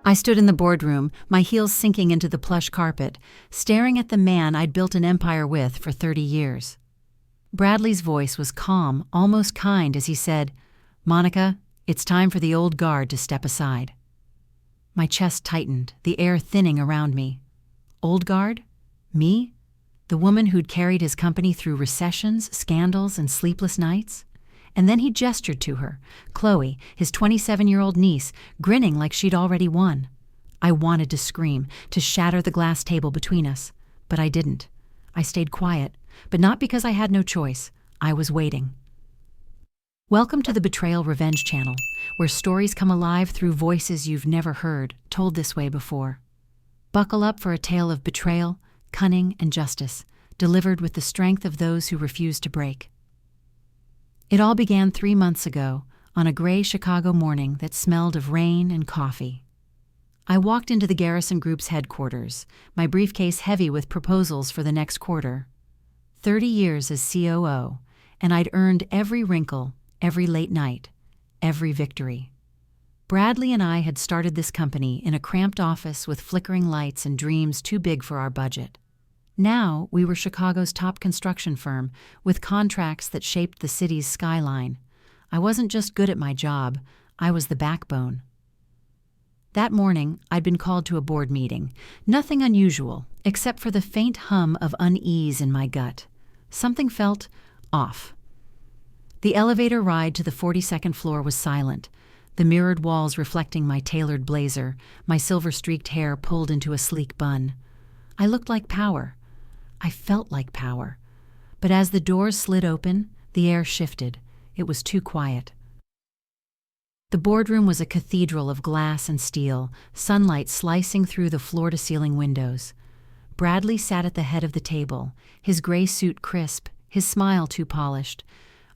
I stood in the boardroom, my heels sinking into the plush carpet, staring at the man I'd built an empire with for 30 years. Bradley's voice was calm, almost kind, as he said, "Monica, it's time for the old guard to step aside." My chest tightened, the air thinning around me. Old guard? Me? The woman who'd carried his company through recessions, scandals, and sleepless nights? And then he gestured to her, Chloe, his 27-year-old niece, grinning like she'd already won. I wanted to scream, to shatter the glass table between us, but I didn't. I stayed quiet, but not because I had no choice. I was waiting. Welcome to the Betrayal Revenge channel, where stories come alive through voices you've never heard, told this way before. Buckle up for a tale of betrayal, cunning, and justice, delivered with the strength of those who refuse to break. It all began 3 months ago, on a gray Chicago morning that smelled of rain and coffee. I walked into the Garrison Group's headquarters, my briefcase heavy with proposals for the next quarter. 30 years as COO, and I'd earned every wrinkle, every late night, every victory. Bradley and I had started this company in a cramped office with flickering lights and dreams too big for our budget. Now we were Chicago's top construction firm, with contracts that shaped the city's skyline. I wasn't just good at my job, I was the backbone. That morning, I'd been called to a board meeting. Nothing unusual, except for the faint hum of unease in my gut. Something felt off. The elevator ride to the 42nd floor was silent, the mirrored walls reflecting my tailored blazer, my silver-streaked hair pulled into a sleek bun. I looked like power. I felt like power. But as the doors slid open, the air shifted. It was too quiet. The boardroom was a cathedral of glass and steel, sunlight slicing through the floor-to-ceiling windows. Bradley sat at the head of the table, his gray suit crisp, his smile too polished.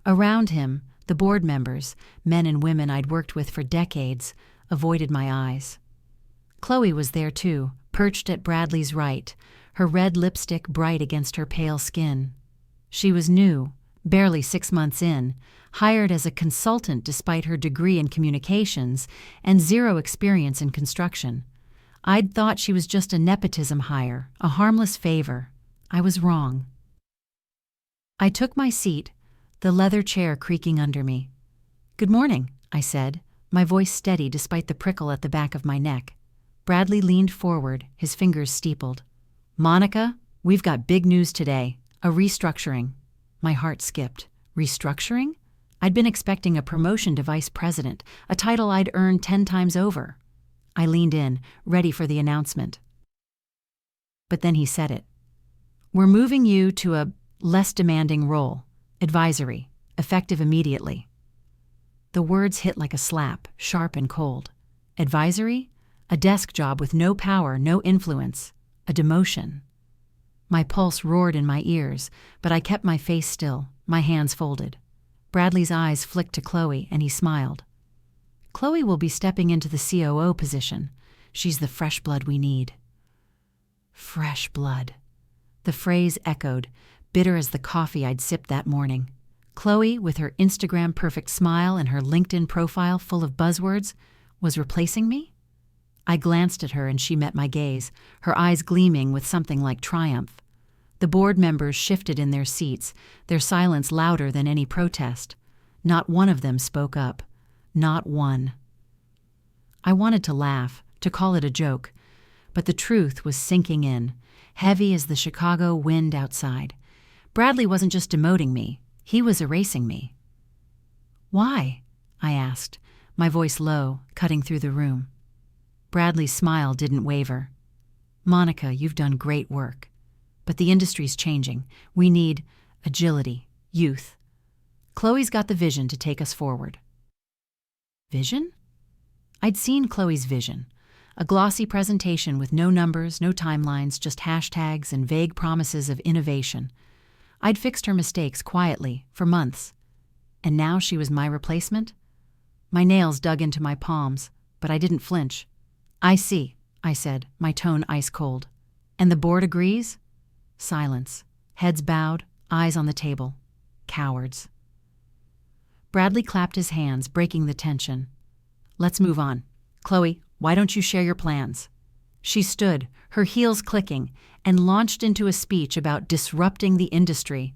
Around him, the board members, men and women I'd worked with for decades, avoided my eyes. Chloe was there too, perched at Bradley's right, her red lipstick bright against her pale skin. She was new, barely 6 months in, hired as a consultant despite her degree in communications and 0 experience in construction. I'd thought she was just a nepotism hire, a harmless favor. I was wrong. I took my seat, the leather chair creaking under me. "Good morning," I said, my voice steady despite the prickle at the back of my neck. Bradley leaned forward, his fingers steepled. "Monica, we've got big news today, a restructuring." My heart skipped. Restructuring? I'd been expecting a promotion to vice president, a title I'd earned 10 times over. I leaned in, ready for the announcement. But then he said it. "We're moving you to a less demanding role, advisory, effective immediately." The words hit like a slap, sharp and cold. Advisory? A desk job with no power, no influence. A demotion. My pulse roared in my ears, but I kept my face still, my hands folded. Bradley's eyes flicked to Chloe, and he smiled. "Chloe will be stepping into the COO position. She's the fresh blood we need." Fresh blood. The phrase echoed, bitter as the coffee I'd sipped that morning. Chloe, with her Instagram-perfect smile and her LinkedIn profile full of buzzwords, was replacing me? I glanced at her and she met my gaze, her eyes gleaming with something like triumph. The board members shifted in their seats, their silence louder than any protest. Not one of them spoke up. Not one. I wanted to laugh, to call it a joke, but the truth was sinking in, heavy as the Chicago wind outside. Bradley wasn't just demoting me, he was erasing me. "Why?" I asked, my voice low, cutting through the room. Bradley's smile didn't waver. "Monica, you've done great work. But the industry's changing. We need agility, youth. Chloe's got the vision to take us forward." Vision? I'd seen Chloe's vision. A glossy presentation with no numbers, no timelines, just hashtags and vague promises of innovation. I'd fixed her mistakes quietly, for months. And now she was my replacement? My nails dug into my palms, but I didn't flinch. "I see," I said, my tone ice cold. "And the board agrees?" Silence. Heads bowed, eyes on the table. Cowards. Bradley clapped his hands, breaking the tension. "Let's move on. Chloe, Why don't you share your plans?" She stood, her heels clicking, and launched into a speech about disrupting the industry.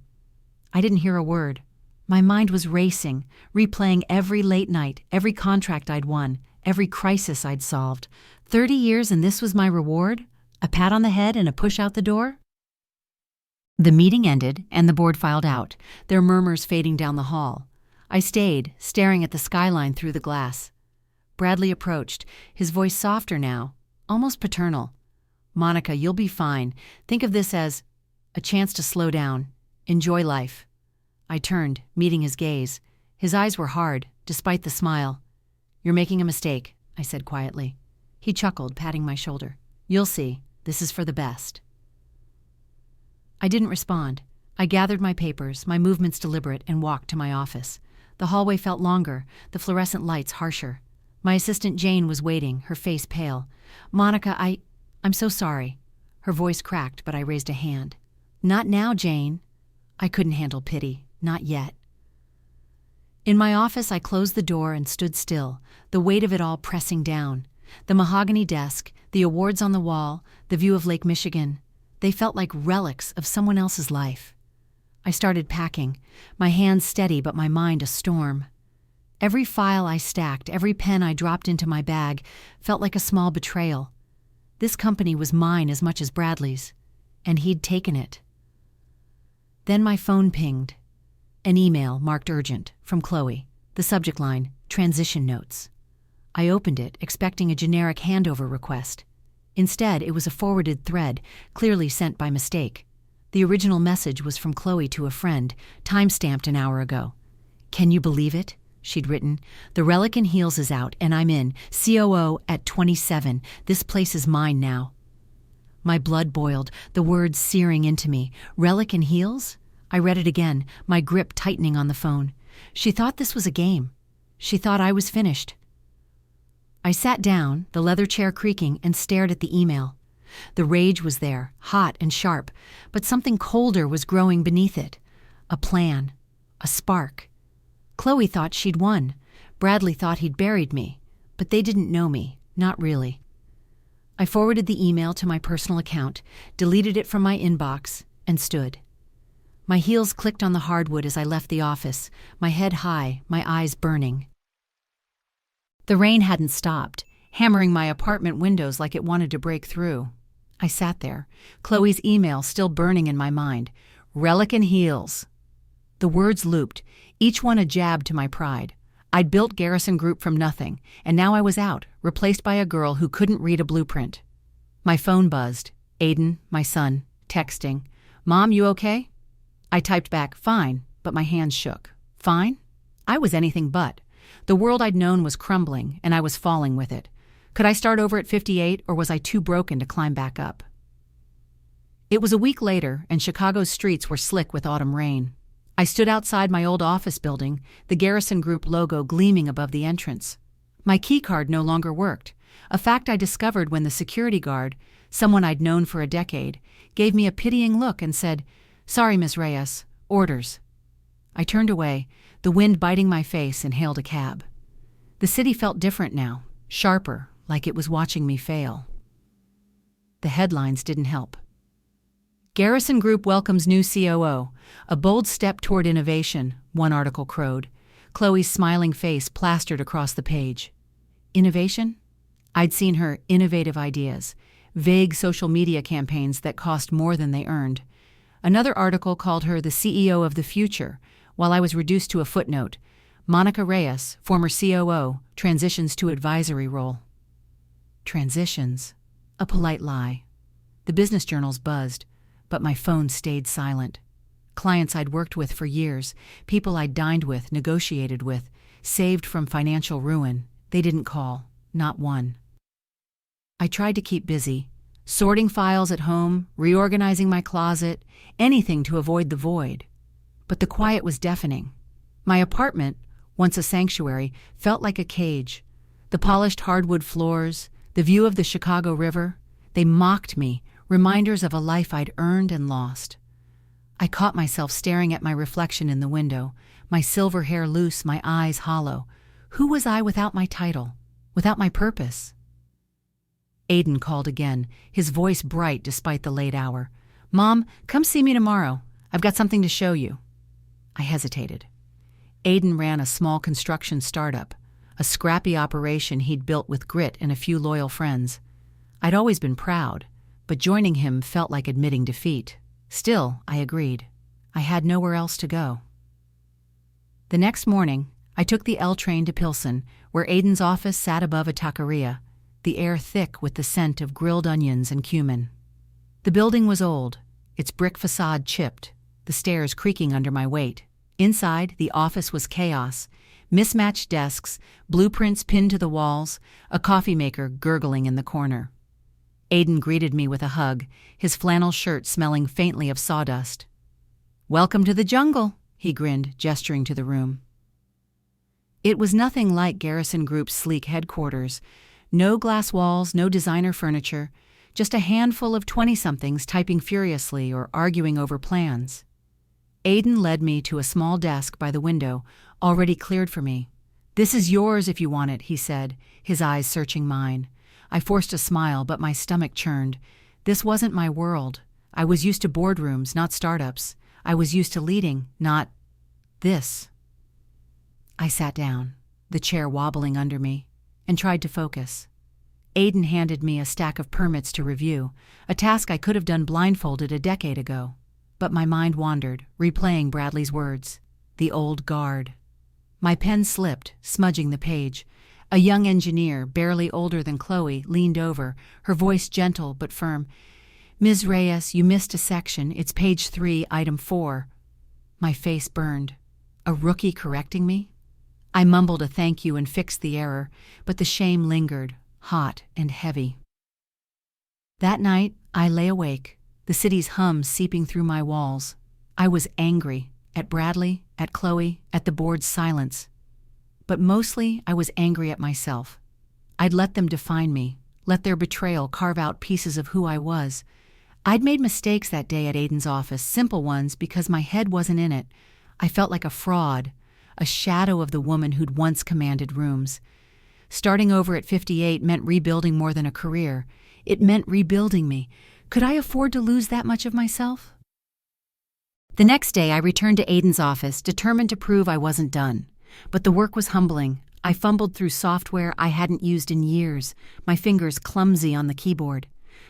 I didn't hear a word. My mind was racing, replaying every late night, every contract I'd won, every crisis I'd solved. 30 years and this was my reward? A pat on the head and a push out the door? The meeting ended and the board filed out, their murmurs fading down the hall. I stayed, staring at the skyline through the glass. Bradley approached, his voice softer now, almost paternal. "Monica, you'll be fine. Think of this as a chance to slow down. Enjoy life." I turned, meeting his gaze. His eyes were hard, despite the smile. "You're making a mistake," I said quietly. He chuckled, patting my shoulder. "You'll see. This is for the best." I didn't respond. I gathered my papers, my movements deliberate, and walked to my office. The hallway felt longer, the fluorescent lights harsher. My assistant Jane was waiting, her face pale. "Monica, I'm so sorry." Her voice cracked, but I raised a hand. "Not now, Jane." I couldn't handle pity. Not yet. In my office, I closed the door and stood still, the weight of it all pressing down. The mahogany desk, the awards on the wall, the view of Lake Michigan. They felt like relics of someone else's life. I started packing, my hands steady but my mind a storm. Every file I stacked, every pen I dropped into my bag felt like a small betrayal. This company was mine as much as Bradley's, and he'd taken it. Then my phone pinged. An email marked urgent from Chloe, the subject line, "Transition Notes." I opened it, expecting a generic handover request. Instead, it was a forwarded thread, clearly sent by mistake. The original message was from Chloe to a friend, time-stamped an hour ago. "Can you believe it?" she'd written. "The Relic and Heels is out, and I'm in. COO at 27. This place is mine now." My blood boiled, the words searing into me. Relic and Heels? I read it again, my grip tightening on the phone. She thought this was a game. She thought I was finished. I sat down, the leather chair creaking, and stared at the email. The rage was there, hot and sharp, but something colder was growing beneath it. A plan. A spark. Chloe thought she'd won. Bradley thought he'd buried me. But they didn't know me. Not really. I forwarded the email to my personal account, deleted it from my inbox, and stood. My heels clicked on the hardwood as I left the office, my head high, my eyes burning. The rain hadn't stopped, hammering my apartment windows like it wanted to break through. I sat there, Chloe's email still burning in my mind. Relic and Heels. The words looped, each one a jab to my pride. I'd built Garrison Group from nothing, and now I was out, replaced by a girl who couldn't read a blueprint. My phone buzzed. Aiden, my son, texting. "Mom, you okay?" I typed back, "Fine," but my hands shook. Fine? I was anything but. The world I'd known was crumbling, and I was falling with it. Could I start over at 58, or was I too broken to climb back up? It was a week later, and Chicago's streets were slick with autumn rain. I stood outside my old office building, the Garrison Group logo gleaming above the entrance. My keycard no longer worked, a fact I discovered when the security guard, someone I'd known for a decade, gave me a pitying look and said, "Sorry, Miss Reyes, orders." I turned away, the wind biting my face, and hailed a cab. The city felt different now, sharper, like it was watching me fail. The headlines didn't help. Garrison Group welcomes new COO, a bold step toward innovation, one article crowed. Chloe's smiling face plastered across the page. Innovation? I'd seen her innovative ideas, vague social media campaigns that cost more than they earned. Another article called her the CEO of the future, while I was reduced to a footnote. Monica Reyes, former COO, transitions to advisory role. Transitions. A polite lie. The business journals buzzed, but my phone stayed silent. Clients I'd worked with for years, people I'd dined with, negotiated with, saved from financial ruin, they didn't call, not one. I tried to keep busy, sorting files at home, reorganizing my closet, anything to avoid the void. But the quiet was deafening. My apartment, once a sanctuary, felt like a cage. The polished hardwood floors, the view of the Chicago River, they mocked me, reminders of a life I'd earned and lost. I caught myself staring at my reflection in the window, my silver hair loose, my eyes hollow. Who was I without my title, without my purpose? Aiden called again, his voice bright despite the late hour. "Mom, come see me tomorrow. I've got something to show you." I hesitated. Aiden ran a small construction startup, a scrappy operation he'd built with grit and a few loyal friends. I'd always been proud, but joining him felt like admitting defeat. Still, I agreed. I had nowhere else to go. The next morning, I took the L train to Pilsen, where Aiden's office sat above a taqueria, the air thick with the scent of grilled onions and cumin. The building was old, its brick facade chipped, the stairs creaking under my weight. Inside, the office was chaos, mismatched desks, blueprints pinned to the walls, a coffee maker gurgling in the corner. Aiden greeted me with a hug, his flannel shirt smelling faintly of sawdust. "Welcome to the jungle," he grinned, gesturing to the room. It was nothing like Garrison Group's sleek headquarters. No glass walls, no designer furniture, just a handful of 20-somethings typing furiously or arguing over plans. Aiden led me to a small desk by the window, already cleared for me. "This is yours if you want it," he said, his eyes searching mine. I forced a smile, but my stomach churned. This wasn't my world. I was used to boardrooms, not startups. I was used to leading, not this. I sat down, the chair wobbling under me, and tried to focus. Aiden handed me a stack of permits to review, a task I could have done blindfolded a decade ago. But my mind wandered, replaying Bradley's words. The old guard. My pen slipped, smudging the page. A young engineer, barely older than Chloe, leaned over, her voice gentle but firm. "Ms. Reyes, you missed a section. It's page 3, item 4. My face burned. A rookie correcting me? I mumbled a thank you and fixed the error, but the shame lingered, hot and heavy. That night, I lay awake, the city's hum seeping through my walls. I was angry, at Bradley, at Chloe, at the board's silence. But mostly, I was angry at myself. I'd let them define me, let their betrayal carve out pieces of who I was. I'd made mistakes that day at Aiden's office, simple ones because my head wasn't in it. I felt like a fraud, a shadow of the woman who'd once commanded rooms. Starting over at 58 meant rebuilding more than a career. It meant rebuilding me. Could I afford to lose that much of myself? The next day, I returned to Aiden's office, determined to prove I wasn't done. But the work was humbling. I fumbled through software I hadn't used in years, my fingers clumsy on the keyboard.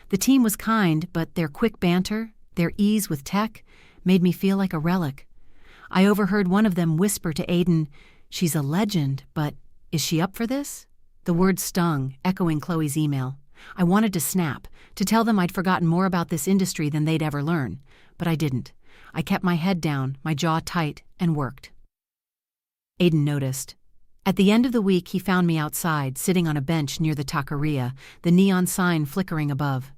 The team was kind, but their quick banter, their ease with tech, made me feel like a relic. I overheard one of them whisper to Aiden, "She's a legend, but is she up for this?" The words stung, echoing Chloe's email. I wanted to snap, to tell them I'd forgotten more about this industry than they'd ever learn, but I didn't. I kept my head down, my jaw tight, and worked. Aiden noticed. At the end of the week, he found me outside, sitting on a bench near the taqueria, the neon sign flickering above.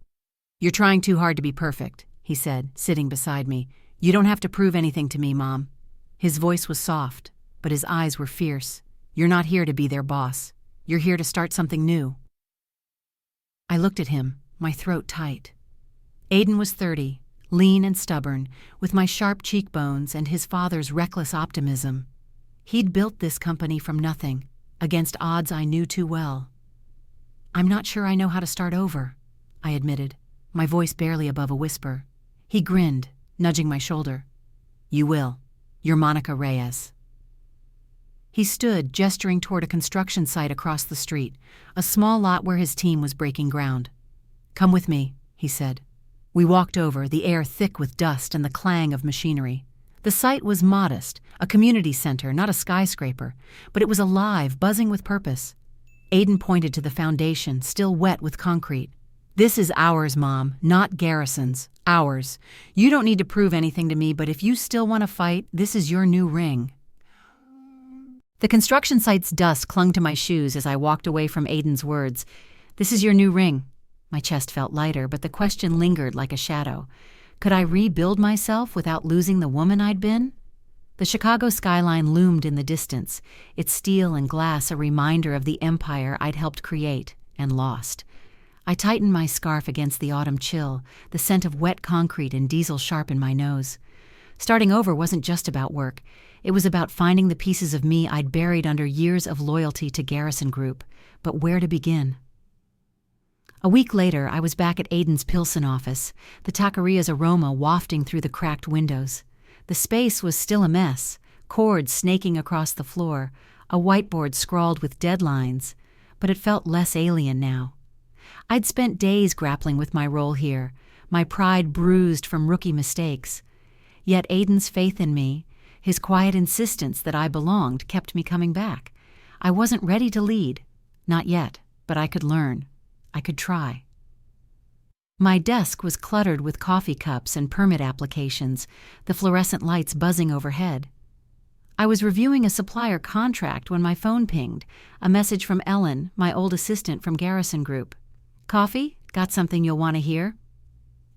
"You're trying too hard to be perfect," he said, sitting beside me. "You don't have to prove anything to me, Mom." His voice was soft, but his eyes were fierce. "You're not here to be their boss. You're here to start something new." I looked at him, my throat tight. Aiden was 30, lean and stubborn, with my sharp cheekbones and his father's reckless optimism. He'd built this company from nothing, against odds I knew too well. "I'm not sure I know how to start over," I admitted, my voice barely above a whisper. He grinned, nudging my shoulder. "You will. You're Monica Reyes." He stood, gesturing toward a construction site across the street, a small lot where his team was breaking ground. "Come with me," he said. We walked over, the air thick with dust and the clang of machinery. The site was modest, a community center, not a skyscraper, but it was alive, buzzing with purpose. Aiden pointed to the foundation, still wet with concrete. "This is ours, Mom, not Garrison's. Ours. You don't need to prove anything to me, but if you still want to fight, this is your new ring." The construction site's dust clung to my shoes as I walked away from Aiden's words. "This is your new ring." My chest felt lighter, but the question lingered like a shadow. Could I rebuild myself without losing the woman I'd been? The Chicago skyline loomed in the distance, its steel and glass a reminder of the empire I'd helped create and lost. I tightened my scarf against the autumn chill, the scent of wet concrete and diesel sharp in my nose. Starting over wasn't just about work. It was about finding the pieces of me I'd buried under years of loyalty to Garrison Group. But where to begin? A week later, I was back at Aiden's Pilsen office, the taqueria's aroma wafting through the cracked windows. The space was still a mess, cords snaking across the floor, a whiteboard scrawled with deadlines, but it felt less alien now. I'd spent days grappling with my role here, my pride bruised from rookie mistakes. Yet Aiden's faith in me, his quiet insistence that I belonged, kept me coming back. I wasn't ready to lead. Not yet, but I could learn. I could try. My desk was cluttered with coffee cups and permit applications, the fluorescent lights buzzing overhead. I was reviewing a supplier contract when my phone pinged, a message from Ellen, my old assistant from Garrison Group. "Coffee? Got something you'll want to hear?"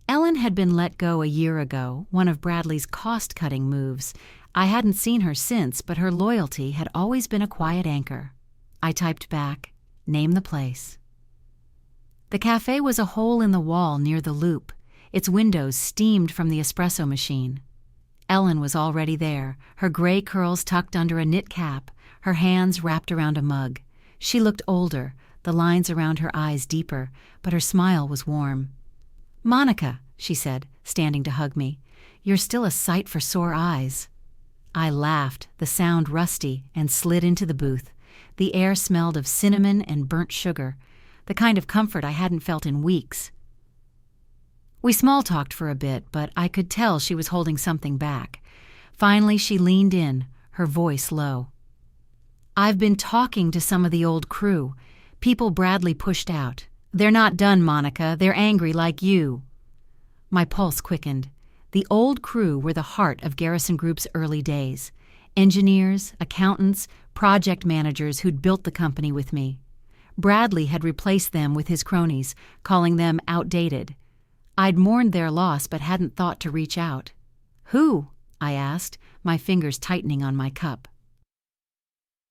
Ellen had been let go a year ago, one of Bradley's cost-cutting moves. I hadn't seen her since, but her loyalty had always been a quiet anchor. I typed back, "Name the place." The cafe was a hole in the wall near the loop. Its windows steamed from the espresso machine. Ellen was already there, her gray curls tucked under a knit cap, her hands wrapped around a mug. She looked older, the lines around her eyes deeper, but her smile was warm. "Monica," she said, standing to hug me, "you're still a sight for sore eyes." I laughed, the sound rusty, and slid into the booth. The air smelled of cinnamon and burnt sugar, the kind of comfort I hadn't felt in weeks. We small-talked for a bit, but I could tell she was holding something back. Finally, she leaned in, her voice low. "I've been talking to some of the old crew, people Bradley pushed out. They're not done, Monica. They're angry like you." My pulse quickened. The old crew were the heart of Garrison Group's early days. Engineers, accountants, project managers who'd built the company with me. Bradley had replaced them with his cronies, calling them outdated. I'd mourned their loss but hadn't thought to reach out. "Who?" I asked, my fingers tightening on my cup.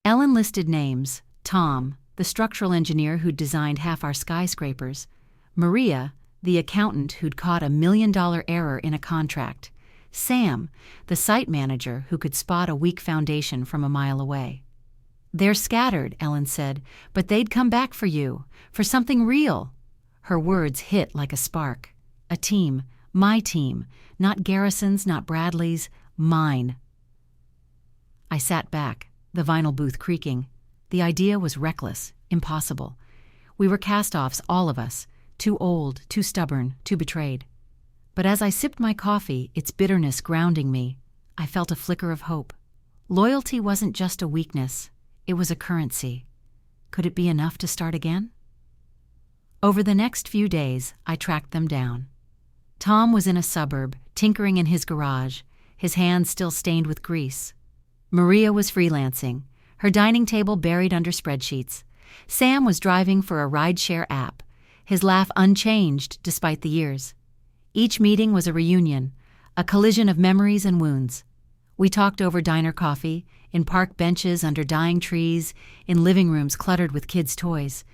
Ellen listed names: Tom, the structural engineer who'd designed half our skyscrapers; Maria, the accountant who'd caught $1 million error in a contract; Sam, the site manager who could spot a weak foundation from a mile away. "They're scattered," Ellen said, "but they'd come back for you, for something real." Her words hit like a spark. A team, my team, not Garrison's, not Bradley's, mine. I sat back, the vinyl booth creaking. The idea was reckless, impossible. We were cast-offs, all of us, too old, too stubborn, too betrayed. But as I sipped my coffee, its bitterness grounding me, I felt a flicker of hope. Loyalty wasn't just a weakness, it was a currency. Could it be enough to start again? Over the next few days, I tracked them down. Tom was in a suburb, tinkering in his garage, his hands still stained with grease. Maria was freelancing, her dining table buried under spreadsheets. Sam was driving for a rideshare app, his laugh unchanged despite the years. Each meeting was a reunion, a collision of memories and wounds. We talked over diner coffee, in park benches under dying trees, in living rooms cluttered with kids' toys.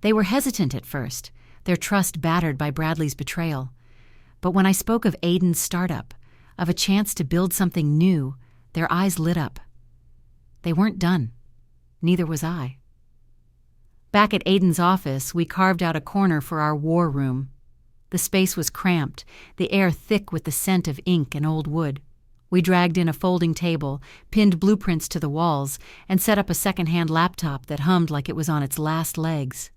They were hesitant at first, their trust battered by Bradley's betrayal. But when I spoke of Aiden's startup, of a chance to build something new, their eyes lit up. They weren't done. Neither was I. Back at Aiden's office, we carved out a corner for our war room. The space was cramped, the air thick with the scent of ink and old wood. We dragged in a folding table, pinned blueprints to the walls, and set up a second-hand laptop that hummed like it was on its last legs.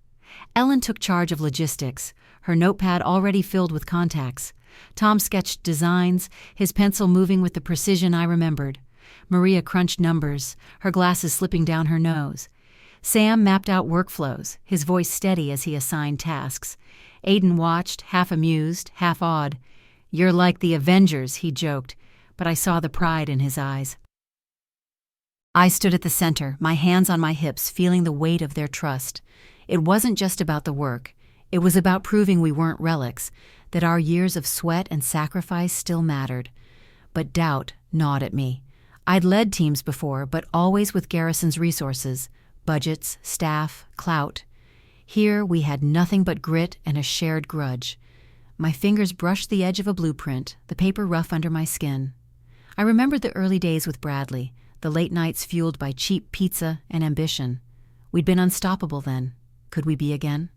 Ellen took charge of logistics, her notepad already filled with contacts. Tom sketched designs, his pencil moving with the precision I remembered. Maria crunched numbers, her glasses slipping down her nose. Sam mapped out workflows, his voice steady as he assigned tasks. Aiden watched, half amused, half awed. "You're like the Avengers," he joked, but I saw the pride in his eyes. I stood at the center, my hands on my hips, feeling the weight of their trust. It wasn't just about the work. It was about proving we weren't relics, that our years of sweat and sacrifice still mattered. But doubt gnawed at me. I'd led teams before, but always with Garrison's resources, budgets, staff, clout. Here we had nothing but grit and a shared grudge. My fingers brushed the edge of a blueprint, the paper rough under my skin. I remembered the early days with Bradley, the late nights fueled by cheap pizza and ambition. We'd been unstoppable then. Could we be again?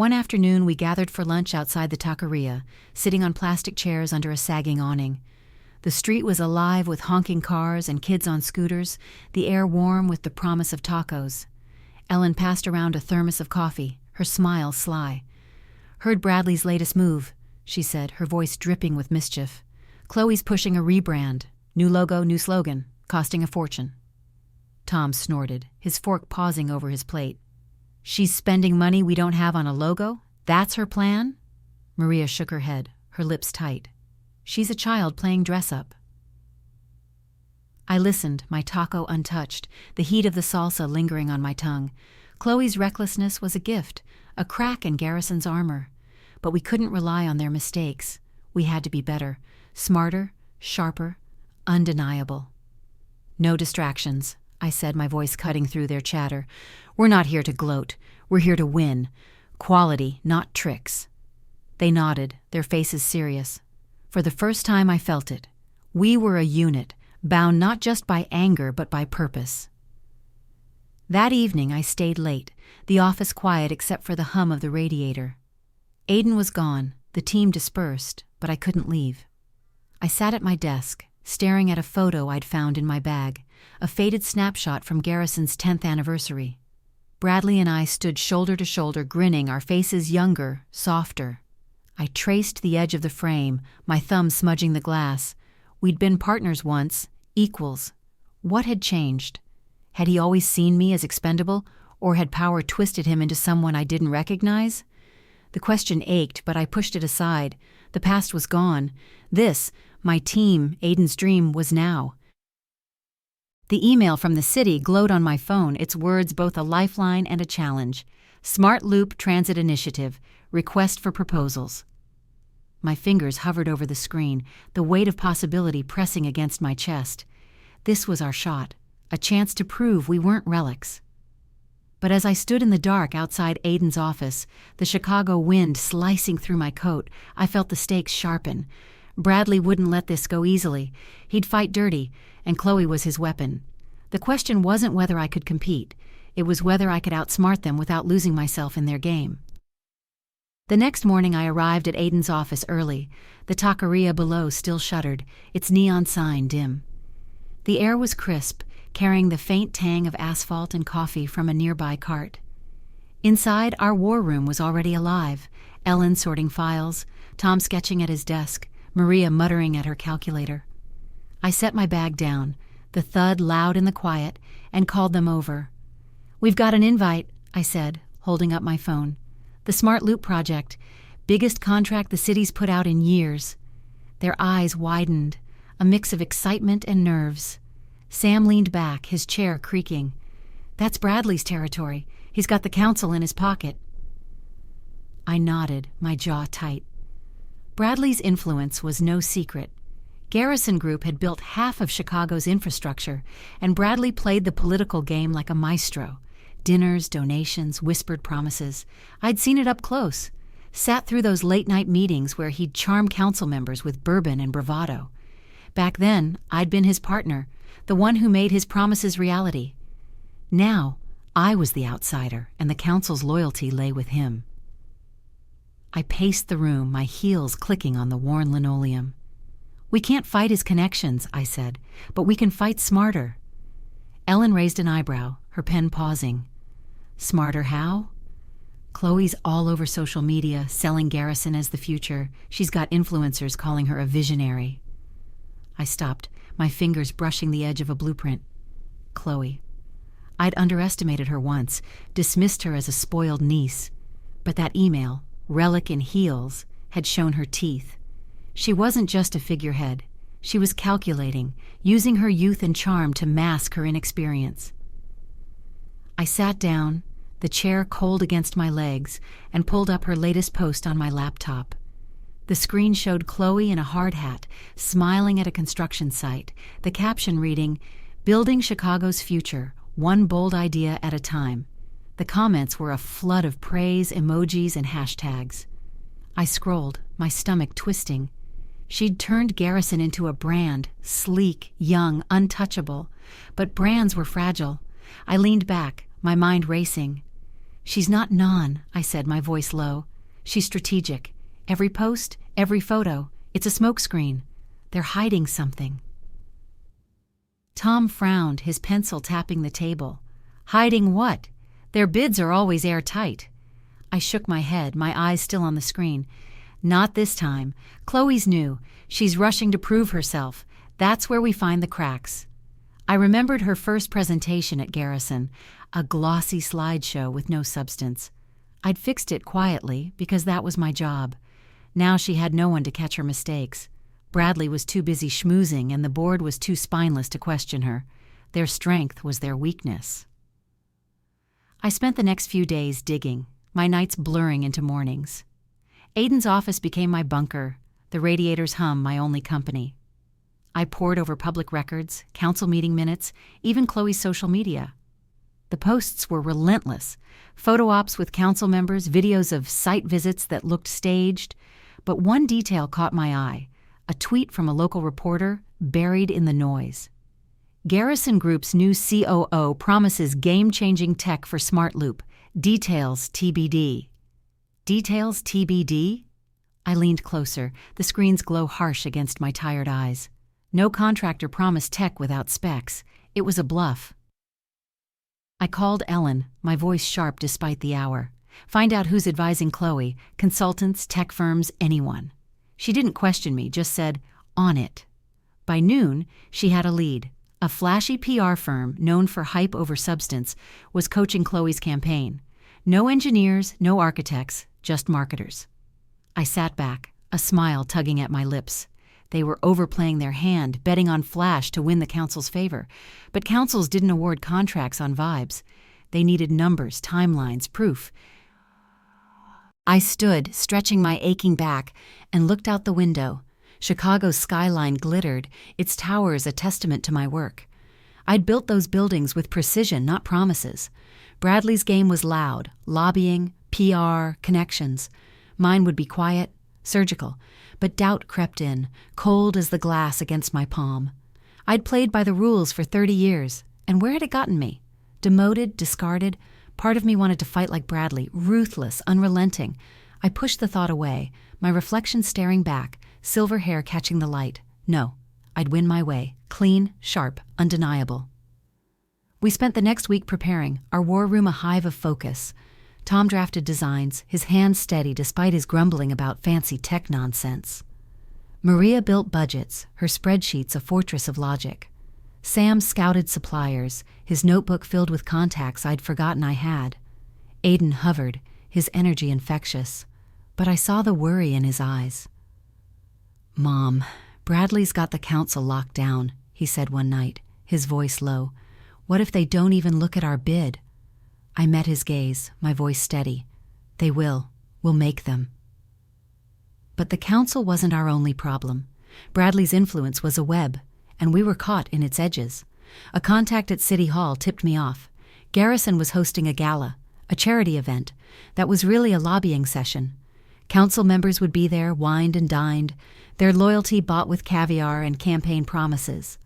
One afternoon, we gathered for lunch outside the taqueria, sitting on plastic chairs under a sagging awning. The street was alive with honking cars and kids on scooters, the air warm with the promise of tacos. Ellen passed around a thermos of coffee, her smile sly. "Heard Bradley's latest move," she said, her voice dripping with mischief. "Chloe's pushing a rebrand. New logo, new slogan, costing a fortune." Tom snorted, his fork pausing over his plate. "She's spending money we don't have on a logo? That's her plan?" Maria shook her head, her lips tight. "She's a child playing dress-up." I listened, my taco untouched, the heat of the salsa lingering on my tongue. Chloe's recklessness was a gift, a crack in Garrison's armor. But we couldn't rely on their mistakes. We had to be better, smarter, sharper, undeniable. "No distractions," I said, my voice cutting through their chatter. "We're not here to gloat. We're here to win. Quality, not tricks." They nodded, their faces serious. For the first time I felt it. We were a unit, bound not just by anger but by purpose. That evening I stayed late, the office quiet except for the hum of the radiator. Aiden was gone, the team dispersed, but I couldn't leave. I sat at my desk, staring at a photo I'd found in my bag, a faded snapshot from Garrison's 10th anniversary. Bradley and I stood shoulder to shoulder, grinning, our faces younger, softer. I traced the edge of the frame, my thumb smudging the glass. We'd been partners once, equals. What had changed? Had he always seen me as expendable, or had power twisted him into someone I didn't recognize? The question ached, but I pushed it aside. The past was gone. This, my team, Aiden's dream, was now. The email from the city glowed on my phone, its words both a lifeline and a challenge. Smart Loop Transit Initiative. Request for proposals. My fingers hovered over the screen, the weight of possibility pressing against my chest. This was our shot, a chance to prove we weren't relics. But as I stood in the dark outside Aiden's office, the Chicago wind slicing through my coat, I felt the stakes sharpen. Bradley wouldn't let this go easily. He'd fight dirty, and Chloe was his weapon. The question wasn't whether I could compete. It was whether I could outsmart them without losing myself in their game. The next morning I arrived at Aiden's office early. The taqueria below still shuttered, its neon sign dim. The air was crisp, carrying the faint tang of asphalt and coffee from a nearby cart. Inside, our war room was already alive, Ellen sorting files, Tom sketching at his desk, Maria muttering at her calculator. I set my bag down, the thud loud in the quiet, and called them over. "We've got an invite," I said, holding up my phone. "The Smart Loop project, biggest contract the city's put out in years." Their eyes widened, a mix of excitement and nerves. Sam leaned back, his chair creaking. "That's Bradley's territory. He's got the council in his pocket." I nodded, my jaw tight. Bradley's influence was no secret. Garrison Group had built half of Chicago's infrastructure, and Bradley played the political game like a maestro. Dinners, donations, whispered promises. I'd seen it up close. Sat through those late-night meetings where he'd charm council members with bourbon and bravado. Back then, I'd been his partner, the one who made his promises reality. Now, I was the outsider, and the council's loyalty lay with him. I paced the room, my heels clicking on the worn linoleum. "We can't fight his connections," I said, "but we can fight smarter." Ellen raised an eyebrow, her pen pausing. "Smarter how?" "Chloe's all over social media, selling Garrison as the future. She's got influencers calling her a visionary." I stopped, my fingers brushing the edge of a blueprint. Chloe. I'd underestimated her once, dismissed her as a spoiled niece. But that email, relic in heels, had shown her teeth. She wasn't just a figurehead. She was calculating, using her youth and charm to mask her inexperience. I sat down, the chair cold against my legs, and pulled up her latest post on my laptop. The screen showed Chloe in a hard hat, smiling at a construction site, the caption reading, "Building Chicago's Future, One Bold Idea at a Time." The comments were a flood of praise, emojis, and hashtags. I scrolled, my stomach twisting. She'd turned Garrison into a brand, sleek, young, untouchable. But brands were fragile. I leaned back, my mind racing. "She's not non," I said, my voice low. "She's strategic. Every post, every photo, it's a smokescreen. They're hiding something." Tom frowned, his pencil tapping the table. "Hiding what? Their bids are always airtight." I shook my head, my eyes still on the screen. "Not this time. Chloe's new. She's rushing to prove herself. That's where we find the cracks." I remembered her first presentation at Garrison, a glossy slideshow with no substance. I'd fixed it quietly because that was my job. Now she had no one to catch her mistakes. Bradley was too busy schmoozing and the board was too spineless to question her. Their strength was their weakness. I spent the next few days digging, my nights blurring into mornings. Aiden's office became my bunker, the radiator's hum my only company. I pored over public records, council meeting minutes, even Chloe's social media. The posts were relentless. Photo ops with council members, videos of site visits that looked staged. But one detail caught my eye, a tweet from a local reporter buried in the noise. Garrison Group's new COO promises game-changing tech for Smart Loop. Details TBD. Details TBD? I leaned closer, the screen's glow harsh against my tired eyes. No contractor promised tech without specs. It was a bluff. I called Ellen, my voice sharp despite the hour. Find out who's advising Chloe, consultants, tech firms, anyone. She didn't question me, just said, "On it." By noon, she had a lead. A flashy PR firm, known for hype over substance, was coaching Chloe's campaign. No engineers, no architects, just marketers. I sat back, a smile tugging at my lips. They were overplaying their hand, betting on flash to win the council's favor. But councils didn't award contracts on vibes. They needed numbers, timelines, proof. I stood, stretching my aching back, and looked out the window. Chicago's skyline glittered, its towers a testament to my work. I'd built those buildings with precision, not promises. Bradley's game was loud, lobbying, PR, connections. Mine would be quiet, surgical, but doubt crept in, cold as the glass against my palm. I'd played by the rules for 30 years, and where had it gotten me? Demoted, discarded. Part of me wanted to fight like Bradley, ruthless, unrelenting. I pushed the thought away, my reflection staring back, silver hair catching the light. No, I'd win my way, clean, sharp, undeniable. We spent the next week preparing, our war room a hive of focus. Tom drafted designs, his hands steady despite his grumbling about fancy tech nonsense. Maria built budgets, her spreadsheets a fortress of logic. Sam scouted suppliers, his notebook filled with contacts I'd forgotten I had. Aiden hovered, his energy infectious, but I saw the worry in his eyes. "Mom, Bradley's got the council locked down," he said one night, his voice low. "What if they don't even look at our bid?" I met his gaze, my voice steady. "They will. We'll make them." But the council wasn't our only problem. Bradley's influence was a web, and we were caught in its edges. A contact at City Hall tipped me off. Garrison was hosting a gala, a charity event, that was really a lobbying session. Council members would be there, wined and dined, their loyalty bought with caviar and campaign promises.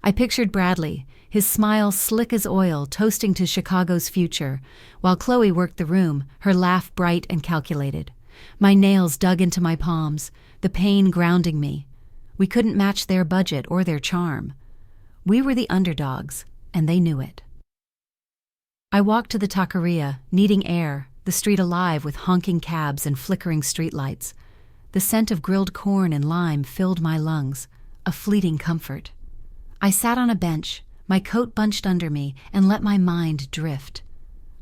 I pictured Bradley, his smile slick as oil, toasting to Chicago's future, while Chloe worked the room, her laugh bright and calculated. My nails dug into my palms, the pain grounding me. We couldn't match their budget or their charm. We were the underdogs, and they knew it. I walked to the taqueria, needing air, the street alive with honking cabs and flickering streetlights. The scent of grilled corn and lime filled my lungs, a fleeting comfort. I sat on a bench, my coat bunched under me, and let my mind drift.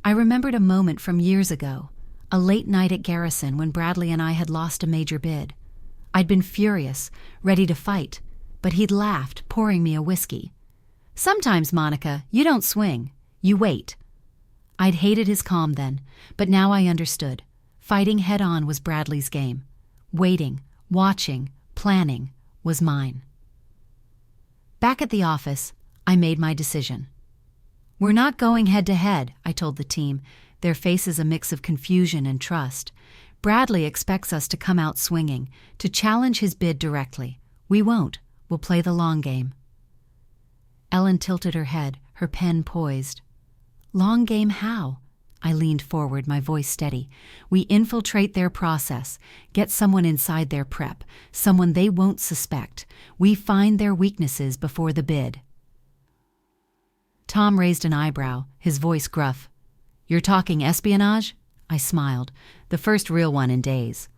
I remembered a moment from years ago, a late night at Garrison when Bradley and I had lost a major bid. I'd been furious, ready to fight, but he'd laughed, pouring me a whiskey. "Sometimes, Monica, you don't swing. You wait." I'd hated his calm then, but now I understood. Fighting head-on was Bradley's game. Waiting, watching, planning was mine. Back at the office, I made my decision. "We're not going head-to-head," I told the team, their faces a mix of confusion and trust. "Bradley expects us to come out swinging, to challenge his bid directly. We won't. We'll play the long game." Ellen tilted her head, her pen poised. "Long game how?" I leaned forward, my voice steady. We infiltrate their process, get someone inside their prep, someone they won't suspect. We find their weaknesses before the bid. Tom raised an eyebrow, his voice gruff. You're talking espionage? I smiled, the first real one in days.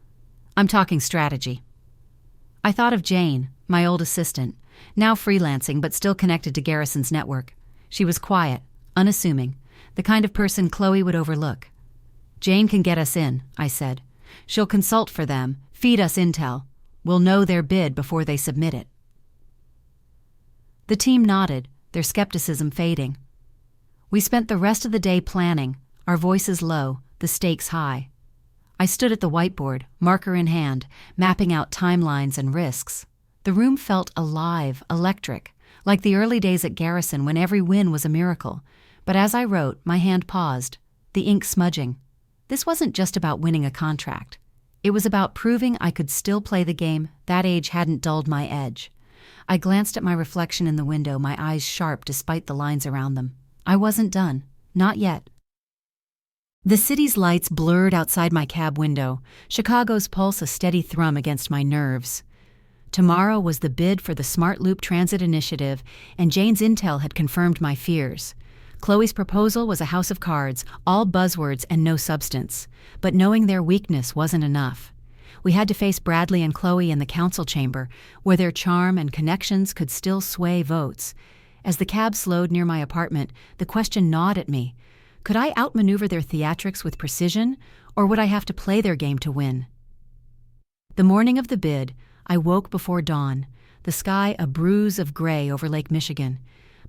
I'm talking strategy. I thought of Jane, my old assistant, now freelancing but still connected to Garrison's network. She was quiet, unassuming, the kind of person Chloe would overlook. Jane can get us in, I said. She'll consult for them, feed us intel. We'll know their bid before they submit it. The team nodded, their skepticism fading. We spent the rest of the day planning, our voices low, the stakes high. I stood at the whiteboard, marker in hand, mapping out timelines and risks. The room felt alive, electric, like the early days at Garrison when every win was a miracle. But as I wrote, my hand paused, the ink smudging. This wasn't just about winning a contract. It was about proving I could still play the game. That age hadn't dulled my edge. I glanced at my reflection in the window, my eyes sharp despite the lines around them. I wasn't done. Not yet. The city's lights blurred outside my cab window, Chicago's pulse a steady thrum against my nerves. Tomorrow was the bid for the Smart Loop Transit Initiative, and Jane's intel had confirmed my fears. Chloe's proposal was a house of cards, all buzzwords and no substance. But knowing their weakness wasn't enough. We had to face Bradley and Chloe in the council chamber, where their charm and connections could still sway votes. As the cab slowed near my apartment, the question gnawed at me. Could I outmaneuver their theatrics with precision, or would I have to play their game to win? The morning of the bid, I woke before dawn, the sky a bruise of gray over Lake Michigan.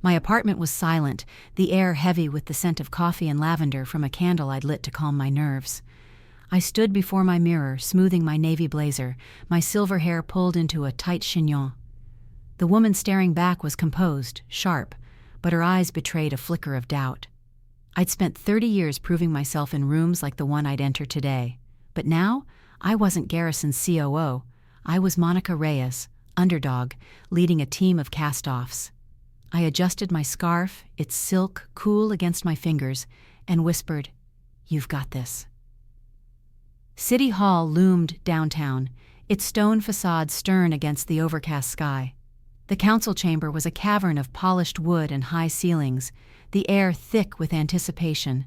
My apartment was silent, the air heavy with the scent of coffee and lavender from a candle I'd lit to calm my nerves. I stood before my mirror, smoothing my navy blazer, my silver hair pulled into a tight chignon. The woman staring back was composed, sharp, but her eyes betrayed a flicker of doubt. I'd spent 30 years proving myself in rooms like the one I'd enter today. But now, I wasn't Garrison's COO. I was Monica Reyes, underdog, leading a team of cast-offs. I adjusted my scarf, its silk cool against my fingers, and whispered, "You've got this." City Hall loomed downtown, its stone facade stern against the overcast sky. The council chamber was a cavern of polished wood and high ceilings, the air thick with anticipation.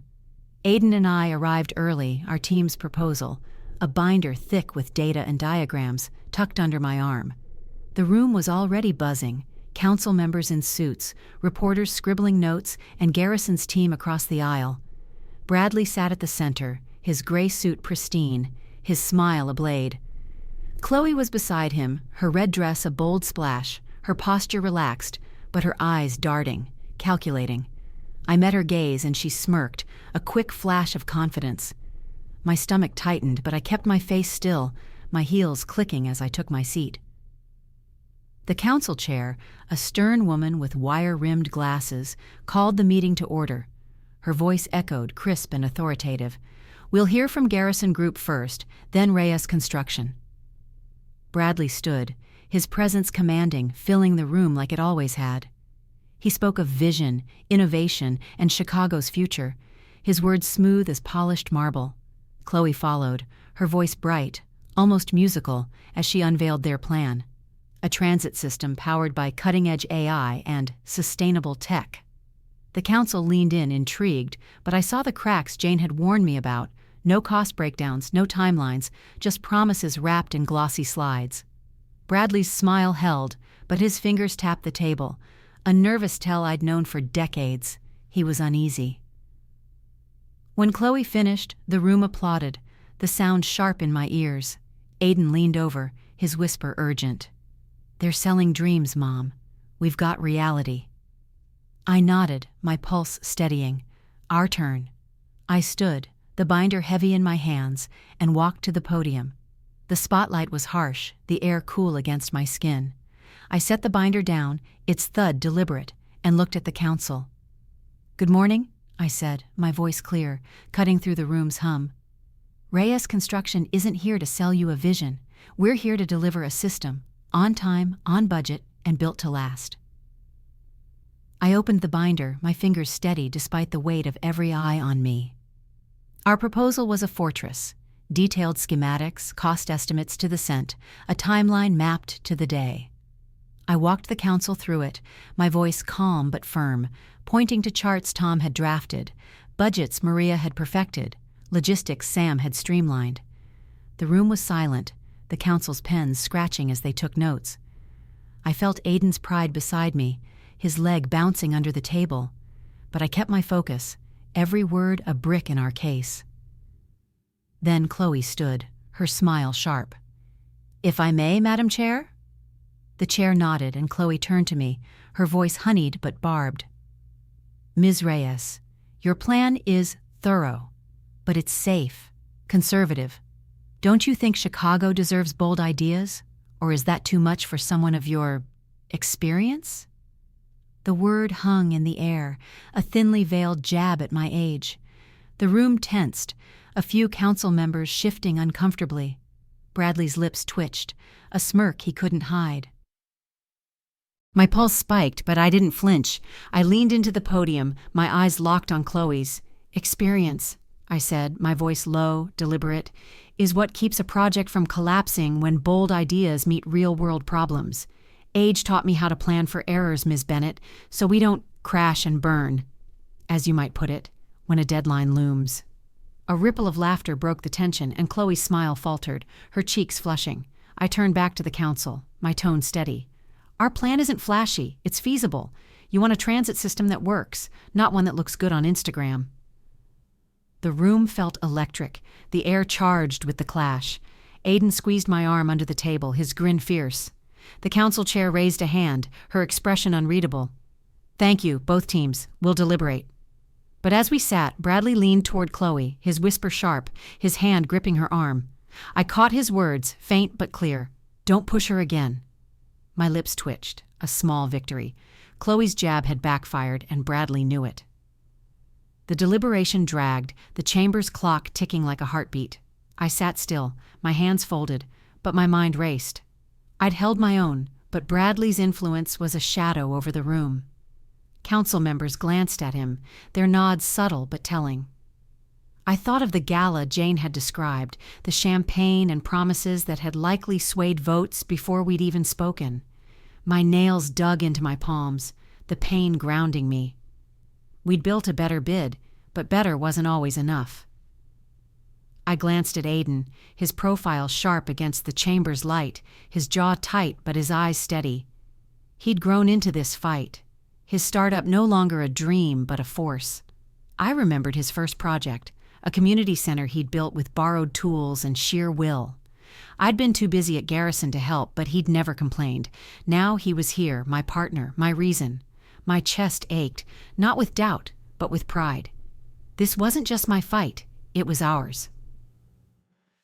Aiden and I arrived early, our team's proposal, a binder thick with data and diagrams, tucked under my arm. The room was already buzzing. Council members in suits, reporters scribbling notes, and Garrison's team across the aisle. Bradley sat at the center, his gray suit pristine, his smile ablade. Chloe was beside him, her red dress a bold splash, her posture relaxed, but her eyes darting, calculating. I met her gaze and she smirked, a quick flash of confidence. My stomach tightened, but I kept my face still, my heels clicking as I took my seat. The council chair, a stern woman with wire-rimmed glasses, called the meeting to order. Her voice echoed, crisp and authoritative. We'll hear from Garrison Group first, then Reyes Construction. Bradley stood, his presence commanding, filling the room like it always had. He spoke of vision, innovation, and Chicago's future, his words smooth as polished marble. Chloe followed, her voice bright, almost musical, as she unveiled their plan. A transit system powered by cutting-edge AI and sustainable tech. The council leaned in, intrigued, but I saw the cracks Jane had warned me about. No cost breakdowns, no timelines, just promises wrapped in glossy slides. Bradley's smile held, but his fingers tapped the table, a nervous tell I'd known for decades. He was uneasy. When Chloe finished, the room applauded, the sound sharp in my ears. Aiden leaned over, his whisper urgent. They're selling dreams, Mom. We've got reality. I nodded, my pulse steadying. Our turn. I stood, the binder heavy in my hands, and walked to the podium. The spotlight was harsh, the air cool against my skin. I set the binder down, its thud deliberate, and looked at the council. Good morning, I said, my voice clear, cutting through the room's hum. Reyes Construction isn't here to sell you a vision. We're here to deliver a system. On time, on budget, and built to last. I opened the binder, my fingers steady despite the weight of every eye on me. Our proposal was a fortress, detailed schematics, cost estimates to the cent, a timeline mapped to the day. I walked the council through it, my voice calm but firm, pointing to charts Tom had drafted, budgets Maria had perfected, logistics Sam had streamlined. The room was silent, the council's pens scratching as they took notes. I felt Aiden's pride beside me, his leg bouncing under the table. But I kept my focus, every word a brick in our case. Then Chloe stood, her smile sharp. "If I may, Madam Chair?" The chair nodded and Chloe turned to me, her voice honeyed but barbed. "Ms. Reyes, your plan is thorough, but it's safe, conservative. Don't you think Chicago deserves bold ideas? Or is that too much for someone of your experience?" The word hung in the air, a thinly veiled jab at my age. The room tensed, a few council members shifting uncomfortably. Bradley's lips twitched, a smirk he couldn't hide. My pulse spiked, but I didn't flinch. I leaned into the podium, my eyes locked on Chloe's. "Experience," I said, my voice low, deliberate, "is what keeps a project from collapsing when bold ideas meet real-world problems. Age taught me how to plan for errors, Ms. Bennett, so we don't crash and burn, as you might put it, when a deadline looms." A ripple of laughter broke the tension, and Chloe's smile faltered, her cheeks flushing. I turned back to the council, my tone steady. "Our plan isn't flashy, it's feasible. You want a transit system that works, not one that looks good on Instagram." The room felt electric, the air charged with the clash. Aiden squeezed my arm under the table, his grin fierce. The council chair raised a hand, her expression unreadable. "Thank you, both teams. We'll deliberate." But as we sat, Bradley leaned toward Chloe, his whisper sharp, his hand gripping her arm. I caught his words, faint but clear. "Don't push her again." My lips twitched, a small victory. Chloe's jab had backfired, and Bradley knew it. The deliberation dragged, the chamber's clock ticking like a heartbeat. I sat still, my hands folded, but my mind raced. I'd held my own, but Bradley's influence was a shadow over the room. Council members glanced at him, their nods subtle but telling. I thought of the gala Jane had described, the champagne and promises that had likely swayed votes before we'd even spoken. My nails dug into my palms, the pain grounding me. We'd built a better bid, but better wasn't always enough. I glanced at Aiden, his profile sharp against the chamber's light, his jaw tight but his eyes steady. He'd grown into this fight, his startup no longer a dream but a force. I remembered his first project, a community center he'd built with borrowed tools and sheer will. I'd been too busy at Garrison to help, but he'd never complained. Now he was here, my partner, my reason. My chest ached, not with doubt, but with pride. This wasn't just my fight, it was ours.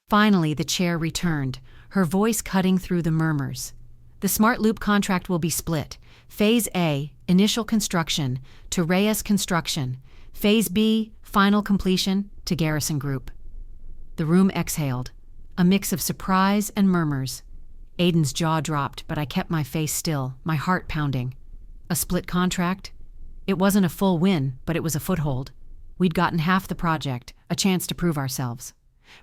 Finally, the chair returned, her voice cutting through the murmurs. "The Smart Loop contract will be split. Phase A, initial construction, to Reyes Construction. Phase B, final completion, to Garrison Group." The room exhaled, a mix of surprise and murmurs. Aiden's jaw dropped, but I kept my face still, my heart pounding. A split contract? It wasn't a full win, but it was a foothold. We'd gotten half the project, a chance to prove ourselves.